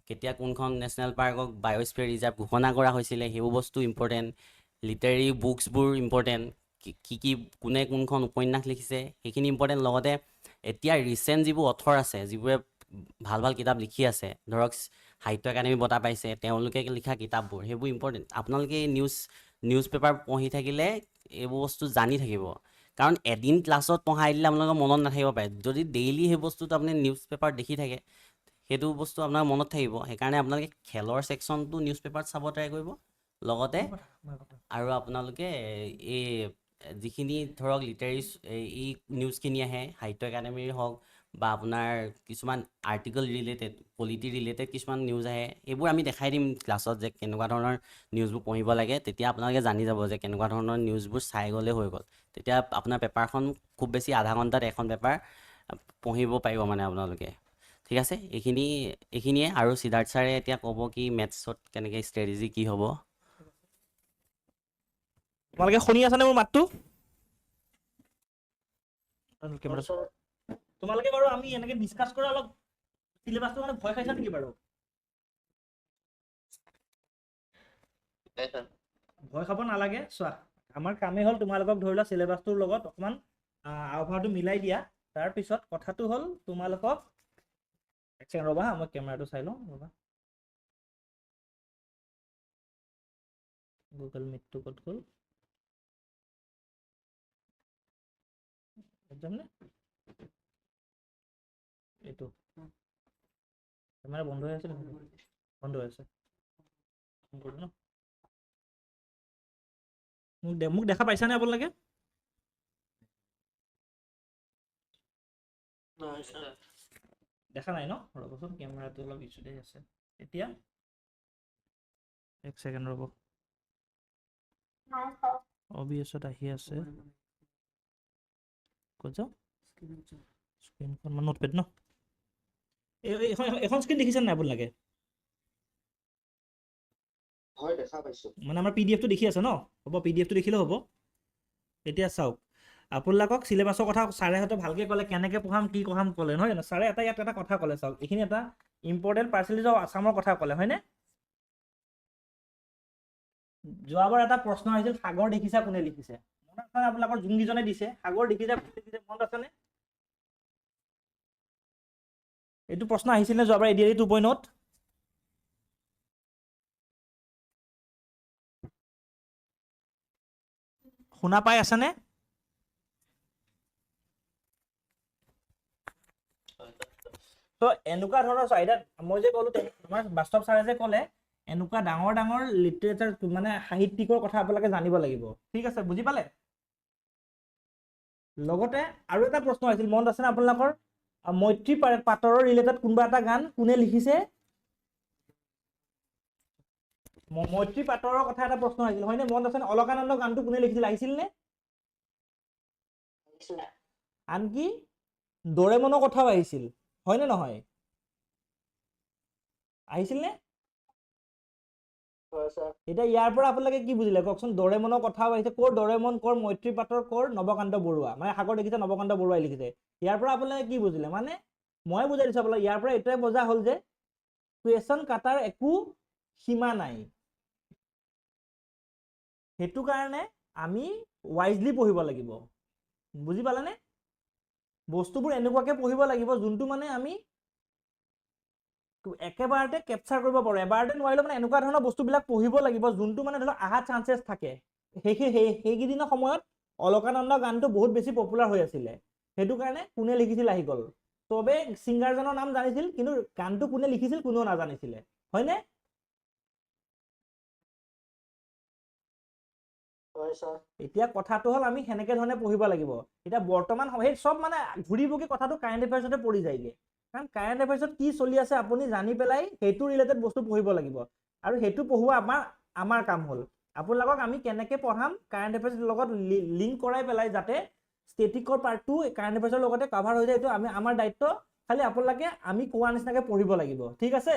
কেতিয়া কোনখন নেশ্যনেল পাৰ্কক বায়'স্ফিয়াৰ ৰিজাৰ্ভ ঘোষণা কৰা হৈছিলে, সেইবোৰ বস্তু ইম্পৰ্টেণ্ট। লিটাৰেৰী বুকছবোৰ ইম্পৰ্টেণ্ট, কি কোনে কোনখন উপন্যাস লিখিছে সেইখিনি ইম্পৰ্টেণ্ট। লগতে এতিয়া ৰিচেণ্ট যিবোৰ অথৰ আছে, যিবোৰে ভাল ভাল কিতাপ লিখি আছে, ধৰক সাহিত্য একাডেমি বঁটা পাইছে, তেওঁলোকে লিখা কিতাপবোৰ, সেইবোৰ ইম্পৰ্টেণ্ট। আপোনালোকে নিউজ পেপাৰ পঢ়ি থাকিলে এইবোৰ বস্তু জানি থাকিব, কাৰণ এদিন ক্লাছত পঢ়াই দিলে আপোনালোকৰ মনত নাথাকিব পাৰে। যদি ডেইলি সেই বস্তুটো আপুনি নিউজ পেপাৰ দেখি থাকে, সেইটো বস্তু আপোনাৰ মনত থাকিব। সেইকাৰণে আপোনালোকে খেলৰ ছেকশ্যনটো নিউজ পেপাৰত চাব ট্ৰাই কৰিব। লগতে আৰু আপোনালোকে এই যিখিনি ধৰক লিটাৰেৰী এই নিউজখিনি আহে, সাহিত্য একাডেমীৰ হওক বা আপোনাৰ কিছুমান আৰ্টিকল ৰিলেটেড, পলিটি ৰিলেটেড কিছুমান নিউজ আহে, এইবোৰ আমি দেখাই দিম ক্লাছত যে কেনেকুৱা ধৰণৰ নিউজবোৰ পঢ়িব লাগে। তেতিয়া আপোনালোকে জানি যাব যে কেনেকুৱা ধৰণৰ নিউজবোৰ চাই গ'লে হৈ গ'ল। তেতিয়া আপোনাৰ পেপাৰখন খুব বেছি আধা ঘণ্টাত এখন পেপাৰ পঢ়িব পাৰিব মানে আপোনালোকে। ঠিক আছে, এইখিনিয়ে। আৰু সিদ্ধাৰ্থ ছাৰে এতিয়া ক'ব কি মেথছত কেনেকৈ ষ্ট্ৰেটেজি কি হ'ব। তোমালোকে শুনি আছানে মোৰ মাতটো? তোমালোকে বাৰু আমি এনেকে ডিছকাছ কৰা অলপ চিলেবাছটো মানে ভয় খাইছা নেকি বাৰু? ভয় খাব নালাগে। চোৱা, আমাৰ কামেই হ'ল তোমালোকক ধৰি লোৱা চিলেবাছটোৰ লগত অকণমান আওভাৰটো মিলাই দিয়া। তাৰপিছত কথাটো হ'ল তোমালোকক এক ছেকেণ্ড ৰ'বা, মই কেমেৰাটো চাই লওঁ ৰ'বা। গুগল মিটটো ক'ত গ'ল? যামনে? এইটো কেমেৰা বন্ধ হৈ আছে নেকি? বন্ধ হৈ আছে ন? মোক দেখা পাইছানে আপোনালোকে? দেখা নাই ন? ৰ'বচোন, কেমেৰাটো অলপ ইছ্যুতে আছে। এতিয়া এক ছেকেণ্ড ৰ'ব, OBS-ত আহি আছে। ক'ত যাওঁ? স্ক্ৰীনখন মানে নোটপেড ন? এখন স্ক্ৰীন দেখিছে নাই আপোনালোকে? হয়, দেখা পাইছো। মানে আমাৰ PDF-টো দেখি আছে ন? হ'ব, PDF-টো দেখিলেও হ'ব। এতিয়া চাওক, আপোনালোকক চিলেবাছৰ কথা ছাৰেহঁতে ভালকৈ ক'লে, কেনেকৈ পঢ়াম কি পঢ়াম ক'লে, নহয় জানো? ছাৰে ইয়াত এটা কথা ক'লে, চাওক, এইখিনি এটা ইম্পৰ্টেণ্ট পাৰ্চেণ্টেজ অফ আছামৰ কথা ক'লে, হয়নে? যোৱাবাৰ এটা প্ৰশ্ন আহিছিল, সাগৰ দেখিছা কোনে লিখিছে? মনত আছেনে আপোনালোকৰ যোনকেইজনে দিছে? সাগৰ দেখিছা কোনে লিখিছে মনত আছেনে? এইটো প্ৰশ্ন আহিছিলে যোৱাবাৰ ADRE 2.0 ত। শুনা পাই আছেনে? তো এনেকুৱা ধৰণৰ চাহিদা মই যে ক'লো, আমাৰ বাস্তৱ ছাৰে যে ক'লে এনেকুৱা ডাঙৰ ডাঙৰ লিটাৰেচাৰ মানে সাহিত্যিকৰ কথা আপোনালোকে জানিব লাগিব। ঠিক আছে, বুজি পালে? লগতে আৰু এটা প্ৰশ্ন আহিছিল, মনত আছেনে আপোনালোকৰ? মৈত্ৰী পাটৰৰ ৰিলেটেড কোনোবা এটা গান কোনে লিখিছে? মৈত্ৰী পাটৰৰ কথা এটা প্ৰশ্ন আহিছিল, হয়নে? মনত আছেনে? অলকানন্দ গানটো কোনে লিখিছিল, আহিছিল নে? আনকি ডৰেমনৰ কথাও আহিছিল, হয়নে নহয়? আহিছিল নে? এতিয়া ইয়াৰ পৰা আপোনালোকে কি বুজিলে কওকচোন? ডৰেমনৰ কথাও আহিছে, ক'ৰ ডৰেমন, ক'ৰ মৈত্ৰী পাটৰ, ক'ৰ নৱকান্ত বৰুৱা, মানে সাগৰ দেখিছে নৱকান্ত বৰুৱাই লিখিছে। ইয়াৰ পৰা আপোনালোকে কি বুজিলে? মানে মই বুজাই দিছো আপোনালোকে, ইয়াৰ পৰা এইটোৱে বুজা হ'ল যে কুৱেশ্যন কাটাৰ একো সীমা নাই। সেইটো কাৰণে আমি ৱাইজলি পঢ়িব লাগিব। বুজি পালেনে? বস্তুবোৰ এনেকুৱাকে পঢ়িব লাগিব যোনটো মানে আমি একেবাৰতে কেপচাৰ কৰিব পাৰোঁ। এবাৰতে নোৱাৰিলেও মানে এনেকুৱা ধৰণৰ বস্তুবিলাক পঢ়িব লাগিব যোনটো মানে ধৰি লওক অহা চান্সেছ থাকে। সেইকেইদিনৰ সময়ত অলকানন্দা গানটো বহুত বেছি পপুলাৰ হৈ আছিলে, সেইটো কাৰণে কোনে লিখিছিল আহি গ'ল। চবে ছিংগাৰজনৰ নাম জানিছিল কিন্তু গানটো কোনে লিখিছিল কোনেও নাজানিছিলে, হয়নে? হয় ছাৰ। এতিয়া কথাটো হ'ল আমি সেনেকে ধৰণে পঢ়িব লাগিব। এতিয়া বৰ্তমান সেই চব মানে ঘূৰি পকি কথাটো কাৰেণ্ট এফেয়াৰ্ছতে পৰি যায়গে, কাৰণ কাৰেণ্ট এফেয়াৰ্ছত কি চলি আছে আপুনি জানি পেলাই সেইটো ৰিলেটেড বস্তু পঢ়িব লাগিব, আৰু সেইটো পঢ়োৱা আমাৰ কাম হ'ল। আপোনালোকক আমি কেনেকে পঢ়াম কাৰেণ্ট এফেয়াৰ্ছৰ লগত লিংক কৰাই পেলাই যাতে ষ্টেটিকৰ পাৰ্টটো কাৰেণ্ট এফেয়াৰ্ছৰ লগতে কাভাৰ হৈ যায়, এইটো আমাৰ দায়িত্ব। খালি আপোনালোকে আমি কোৱা নিচিনাকে পঢ়িব লাগিব, ঠিক আছে?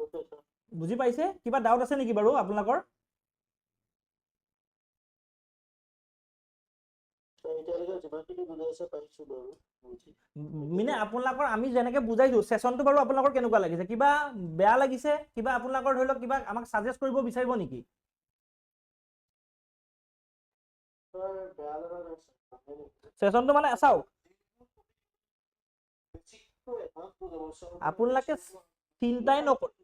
Okay sir. বুজি পাইছে? কিবা ডাউট আছে নেকি বাৰু আপোনালোকৰ? ছাৰ এতিয়ালৈকে যিমানখিনি বুজাইছে পাৰিছোঁ বাৰু বুজি। মানে আপোনালোকৰ আমি যেনেকে বুজাইছো চেচনটো বাৰু আপোনালোকৰ কেনেকুৱা লাগিছে? কিবা বেয়া লাগিছে? কিবা আপোনালোকৰ ধৰি লওক কিবা আমাক ছাজেষ্ট কৰিব বিচাৰিব নেকি? ছাৰ বেয়া লগা নাই ছাৰ। চেচনটো মানে চাওক, বেছিকৈ এডভান্স বুজাব ছাৰ। আপোনালোকে চিন্তাই নকৰে,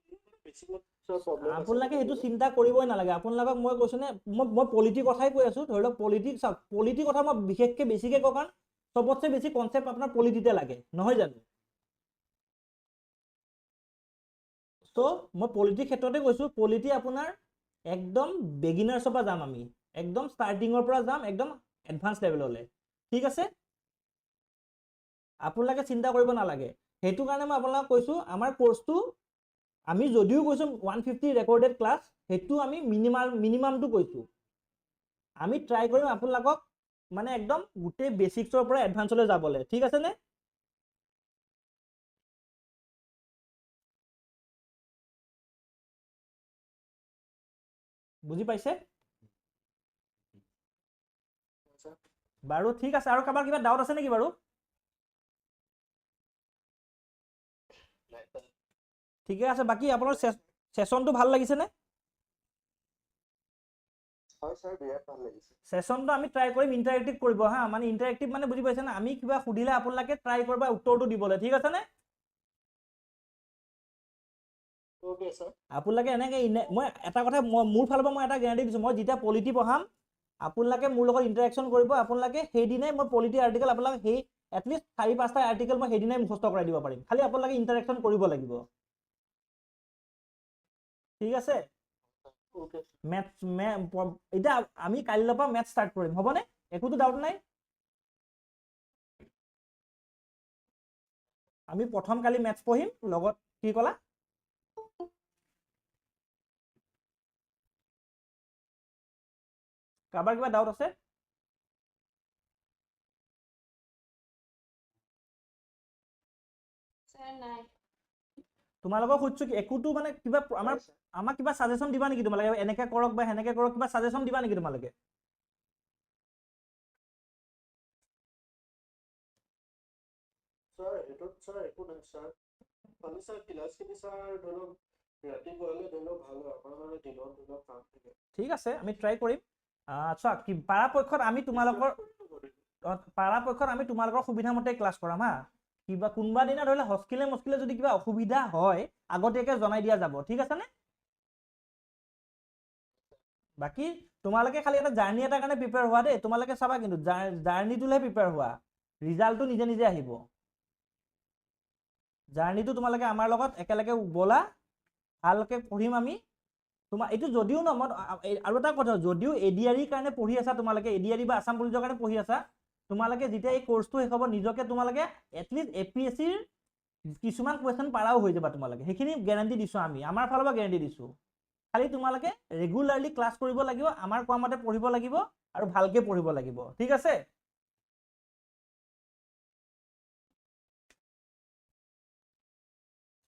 আপোনালোকে সেইটো চিন্তা কৰিবই নালাগে। আপোনালোকক মই কৈছো নে, মই পলিটিৰ কথাই কৈ আছো। ধৰি লওক পলিটিক চাওক, পলিটিৰ কথা মই বিশেষকে বেছিকে কওঁ কাৰণ চবতছে বেছি কনচেপ্ট আপোনাৰ পলিটিতে লাগে, নহয় জানো? চ' মই পলিটিৰ ক্ষেত্ৰতে কৈছো, পলিটি আপোনাৰ একদম বেগিনাৰ্ছৰ পৰা যাম আমি, একদম ষ্টাৰ্টিঙৰ পৰা যাম একদম এডভান্স লেভেললৈ, ঠিক আছে? আপোনালোকে চিন্তা কৰিব নালাগে। সেইটো কাৰণে মই আপোনালোকক কৈছো আমাৰ কোৰ্চটো আমি যদিও কৈছো 150 ৰেকৰ্ডেড ক্লাছ, সেইটো আমি মিনিমামটো কৈছো। আমি ট্ৰাই কৰিম আপোনালোকক মানে একদম গোটেই বেচিক্সৰ পৰা এডভান্সলৈ যাবলৈ, ঠিক আছে নে? বুজি পাইছে? বাৰু ঠিক আছে। আৰু কাৰোবাৰ কিবা ডাউট আছে নেকি বাৰু? ঠিকে আছে। বাকী আপোনাৰ চেচনটো ভাল লাগিছে নে? হয় ছাৰ, বিৰাট ভাল লাগিছে। চেচনটো আমি ট্ৰাই কৰিম ইণ্টাৰেক্টিভ কৰিব হা, মানে ইণ্টাৰেক্টিভ মানে বুজি পাইছে না? আমি কিবা সুধিলে আপোনালোকে ট্ৰাই কৰিব উত্তৰটো দিবলৈ, ঠিক আছে নে? Okay sir. আপোনালোকে এনেকে মই এটা কথা মোৰ ফালৰ পৰা মই এটা গেৰাণ্টি দিছোঁ, মই যেতিয়া পলিটি পঢ়াম আপোনালোকে মোৰ লগত ইণ্টাৰেকশ্যন কৰিব, আপোনালোকে সেইদিনাই মই পলিটি আৰ্টিকেল আপোনালোকে সেই এটলিষ্ট 4-5টা আৰ্টিকেল মই সেইদিনাই মুখস্থ কৰাই দিব পাৰিম, খালি আপোনালোকে ইণ্টাৰেকশ্যন কৰিব লাগিব, ঠিক আছে? এতিয়া আমি কাইলৈৰ পৰা মেথছ ষ্টাৰ্ট কৰিম, হ'বনে? একোতো ডাউট নাই? আমি প্ৰথম কালি মেথছ পঢ়িম, লগত কি ক'লা? কাৰোবাৰ কিবা ডাউট আছে? ছাৰ নাই। তোমালোকক সুধিছো কি একোটো মানে কিবা আমাক কিবা ছাজেশ্যন দিবা নেকি তোমালোকে? এনেকে কৰক বা সেনেকে কৰক, কিবা ছাজেশ্যন দিবা নেকি তোমালোকে? ছাৰ এইটোত ছাৰ একো নাই ছাৰ। খালি ছাৰ ক্লাছখিনি ছাৰ ধৰি লওক ৰাতি কৰিলে ধৰি লওক ভাল হয়, আমাৰ মানে দিনত ধৰি লওক কাম থাকে। ঠিক আছে, আমি ট্ৰাই কৰিম। চোৱা পৰাপক্ষত আমি তোমালোকৰ সুবিধা মতে ক্লাছ কৰাম হা। কিবা কোনোবা দিনা ধৰি লওক হস্কিলে যদি কিবা অসুবিধা হয় আগতীয়াকে জনাই দিয়া যাব, ঠিক আছে নে? বাকী তোমালোকে খালি এটা জাৰ্ণি এটাৰ কাৰণে প্ৰিপেয়াৰ হোৱা দেই। তোমালোকে চাবা কিন্তু জাৰ্ণিটোলৈ প্ৰিপেয়াৰ হোৱা, ৰিজাল্টটো নিজে নিজে আহিব। জাৰ্ণিটো তোমালোকে আমাৰ লগত একেলগে বলা, ভালকে পঢ়িম আমি। তোমাৰ এইটো যদিও ন, মই আৰু এটা কথা, যদিও এডিআৰিৰ কাৰণে পঢ়ি আছা তোমালোকে, এডিআৰি বা আছাম পুলিচৰ কাৰণে পঢ়ি আছা, তোমালোকে যেতিয়া এই কোৰ্চটো শেষ হ'ব নিজকে তোমালোকে এটলিষ্ট APSCৰ কিছুমান কুৱেশ্যন পাৰাও হৈ যাবা তোমালোকে, সেইখিনি গেৰাণ্টি দিছো আমি, আমাৰ ফালৰ পৰা গেৰাণ্টি দিছো। খালি তোমালোকে ৰেগুলাৰলি ক্লাছ কৰিব লাগিব, আমাৰ কোৱা মতে পঢ়িব লাগিব আৰু ভালকে পঢ়িব লাগিব, ঠিক আছে?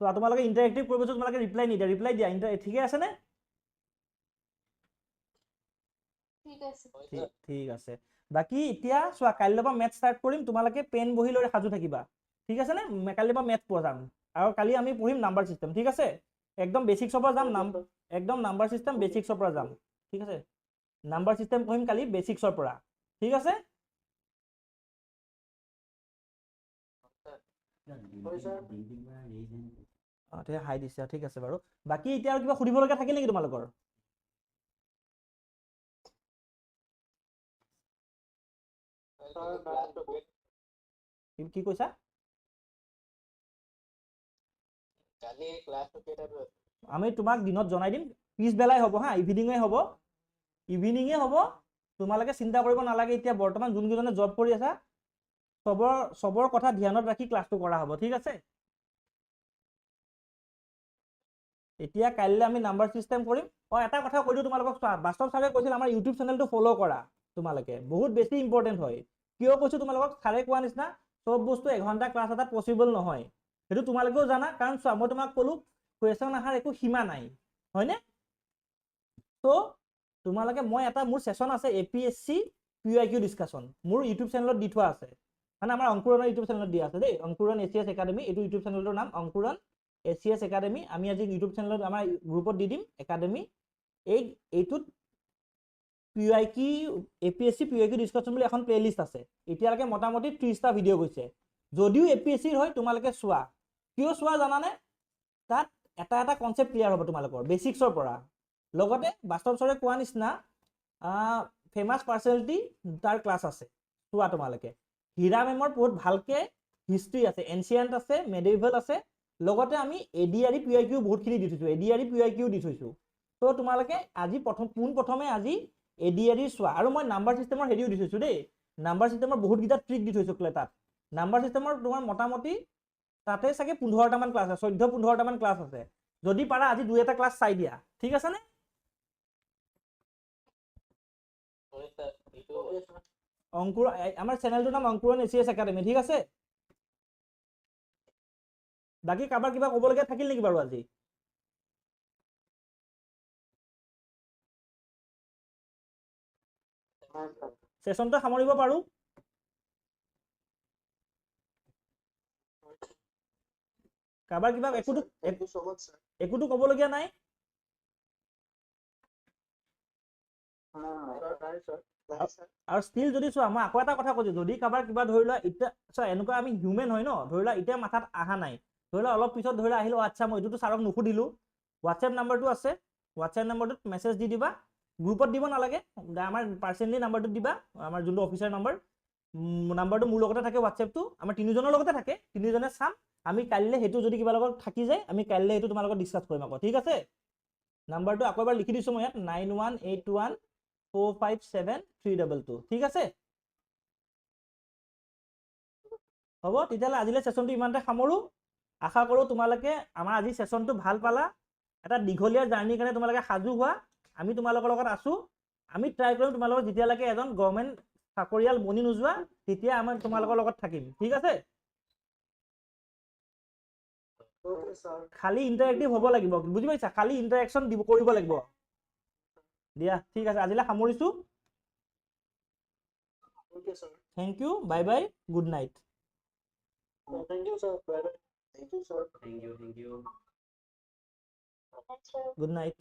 তোমালোকে ইণ্টাৰেক্টিভ কৰিব, তোমালোকে ৰিপ্লাই নিদিয়া, ৰিপ্লাই দিয়া। ঠিকে আছে নে? ঠিক আছে। ঠিক আছে। বাকী এতিয়া চোৱা কাইলৈৰ পৰা মেথছ ষ্টাৰ্ট কৰিম, তোমালোকে পেন বহি লৈ সাজু থাকিবা, ঠিক আছে নে? কাইলৈৰ পৰা মেথছ পঢ়াম আৰু কালি আমি পঢ়িম নাম্বাৰ চিষ্টেম, ঠিক আছে? একদম বেচিক্সৰ পৰা যাম, একদম নাম্বাৰ চিষ্টেম বেচিক্সৰ পৰা যাম, ঠিক আছে? নাম্বাৰ চিষ্টেম পঢ়িম কালি বেচিক্সৰ পৰা, ঠিক আছে? হয় ছাৰ। অঁ তেতিয়া হাই দিছে ঠিক আছে বাৰু বাকী এতিয়া আৰু কিবা সুধিবলগীয়া থাকিল নেকি তোমালোকৰ ছাৰ নাই। কি কৈছা কালি ক্লাছটো কেইটাত আছে? আমি তোমাক দিনত জনাই দিম পিছবেলাই হ'ব হা ইভিনিঙে হ'ব তোমালোকে চিন্তা কৰিব নালাগে এতিয়া বৰ্তমান যোনকেইজনে জব কৰি আছা চবৰ কথা ধ্যানত ৰাখি ক্লাছটো কৰা হ'ব ঠিক আছে এতিয়া কাইলৈ আমি নাম্বাৰ চিষ্টেম কৰিম এটা কথা কৈ দিওঁ তোমালোকক চোৱা বাস্তৱ ছাৰে কৈছিল আমাৰ ইউটিউব চেনেলটো ফ'ল' কৰা তোমালোকে বহুত বেছি ইম্পৰ্টেণ্ট হয় কিয় কৈছোঁ তোমালোকক ছাৰে কোৱা নিচিনা চব বস্তু এঘণ্টা ক্লাছ এটাত পচিবল নহয় সেইটো তোমালোকেও জানা কাৰণ চোৱা মই তোমাক ক'লো কুৱেশ্যন অহাৰ একো সীমা নাই হয়নে ত' তোমালোকে মই এটা মোৰ ছেশ্যন আছে APSC PYQ ডিছকাশ্যন মোৰ ইউটিউব চেনেলত দি থোৱা আছে মানে আমাৰ অংকুৰণৰ ইউটিউব চেনেলত দিয়া আছে দেই অংকুৰণ ACS একাডেমি এইটো ইউটিউব চেনেলটোৰ নাম অংকুৰণ ACS একাডেমি আমি আজি ইউটিউব চেনেলত আমাৰ গ্ৰুপত দি দিম একাডেমি এইটোত PYQ APSC PYQ ডিছকাশ্যন বুলি এখন প্লেলিষ্ট আছে এতিয়ালৈকে মোটামুটি 30টা ভিডিঅ' গৈছে যদিও APSCৰ হয় তোমালোকে চোৱা কিয় চোৱা জানানে তাত এটা কনচেপ্ট ক্লিয়াৰ হ'ব তোমালোকৰ বেচিক্সৰ পৰা লগতে বাস্তৱ ছাৰে কোৱা নিচিনা ফেমাছ পাৰ্চনেলিটি তাৰ ক্লাছ আছে চোৱা তোমালোকে হীৰা মেমৰ বহুত ভালকে হিষ্ট্ৰী আছে এনচিয়েণ্ট আছে মেডিভেল আছে লগতে আমি ADRE PYQ বহুতখিনি দি থৈছোঁ ADRE PYQ দি থৈছোঁ ত' তোমালোকে আজি পোনপ্ৰথমে আজি ADRE চোৱা আৰু মই নাম্বাৰ চিষ্টেমৰ হেৰিও দি থৈছোঁ দেই নাম্বাৰ চিষ্টেমৰ বহুতকেইটা ট্ৰিক দি থৈছোঁ তাত নাম্বাৰ চিষ্টেমৰ তোমাৰ মোটামুটি তাতে চাগে 15টামান ক্লাছ আছে 14-15টামান ক্লাছ আছে যদি পাৰা আজি 2-এটা ক্লাছ চাই দিয়া ঠিক আছে নে অংকুৰ আমাৰ চেনেলটোৰ নাম অংকুৰণ ACS একাডেমি ঠিক আছে বাকী কাৰোবাৰ কিবা ক'বলগীয়া থাকিল নেকি বাৰু আজি ছেশ্যনটো সামৰিব পাৰোঁ কাৰোবাৰ কিবা একোতো ক'বলগীয়া নাই আৰু ষ্টিল যদি চোৱা মই আকৌ এটা কথা কৈছোঁ যদি কাৰোবাৰ কিবা ধৰি লোৱা এতিয়া চোৱা এনেকুৱা আমি হিউমেন হয় ন ধৰি লোৱা এতিয়া মাথাত অহা নাই ধৰি লোৱা অলপ পিছত ধৰি লোৱা আহিলোঁ আচ্ছা মই এইটোতো ছাৰক নুসুধিলোঁ হোৱাটছএপ নাম্বাৰটো আছে হোৱাটছএপ নাম্বাৰটোত মেছেজ দি দিবা গ্ৰুপত দিব নালাগে আমাৰ পাৰ্চনেলি নাম্বাৰটোত দিবা আমাৰ যোনটো অফিচাৰ নাম্বাৰটো মোৰ লগতে থাকে হোৱাটছএপটো আমাৰ তিনিজনৰ লগতে থাকে তিনিজনে চাম আমি কাইলৈ সেইটো যদি কিবা লগত থাকি যায় আমি কাইলৈ সেইটো তোমাৰ লগত ডিছকাছ কৰিম আকৌ ঠিক আছে নাম্বাৰটো আকৌ এবাৰ লিখি দিছোঁ মই ইয়াত 9181457322 ঠিক আছে হ'ব তেতিয়াহ'লে আজিলৈ ছেশ্যনটো ইমানতে সামৰোঁ আশা কৰোঁ তোমালোকে আমাৰ আজি ছেশ্যনটো ভাল পালা এটা দীঘলীয়া জাৰ্ণিৰ কাৰণে তোমালোকে সাজু হোৱা আমি তোমালোকৰ লগত আছোঁ আমি ট্ৰাই কৰিম তোমালোকৰ যেতিয়ালৈকে এজন গভৰ্ণমেণ্ট চাকৰিয়াল বনি নোযোৱা তেতিয়া আমি তোমালোকৰ লগত থাকিম ঠিক আছে খালি ইণ্টাৰেক্টিভ হ'ব লাগিব বুজি পাইছা খালি ইণ্টাৰেকশ্যন কৰিব লাগিব দিয়া ঠিক আছে আজিলৈ সামৰিছোঁ thank you bye bye good night Thank you, sir. Bye bye. Thank you, sir. Thank you. Good night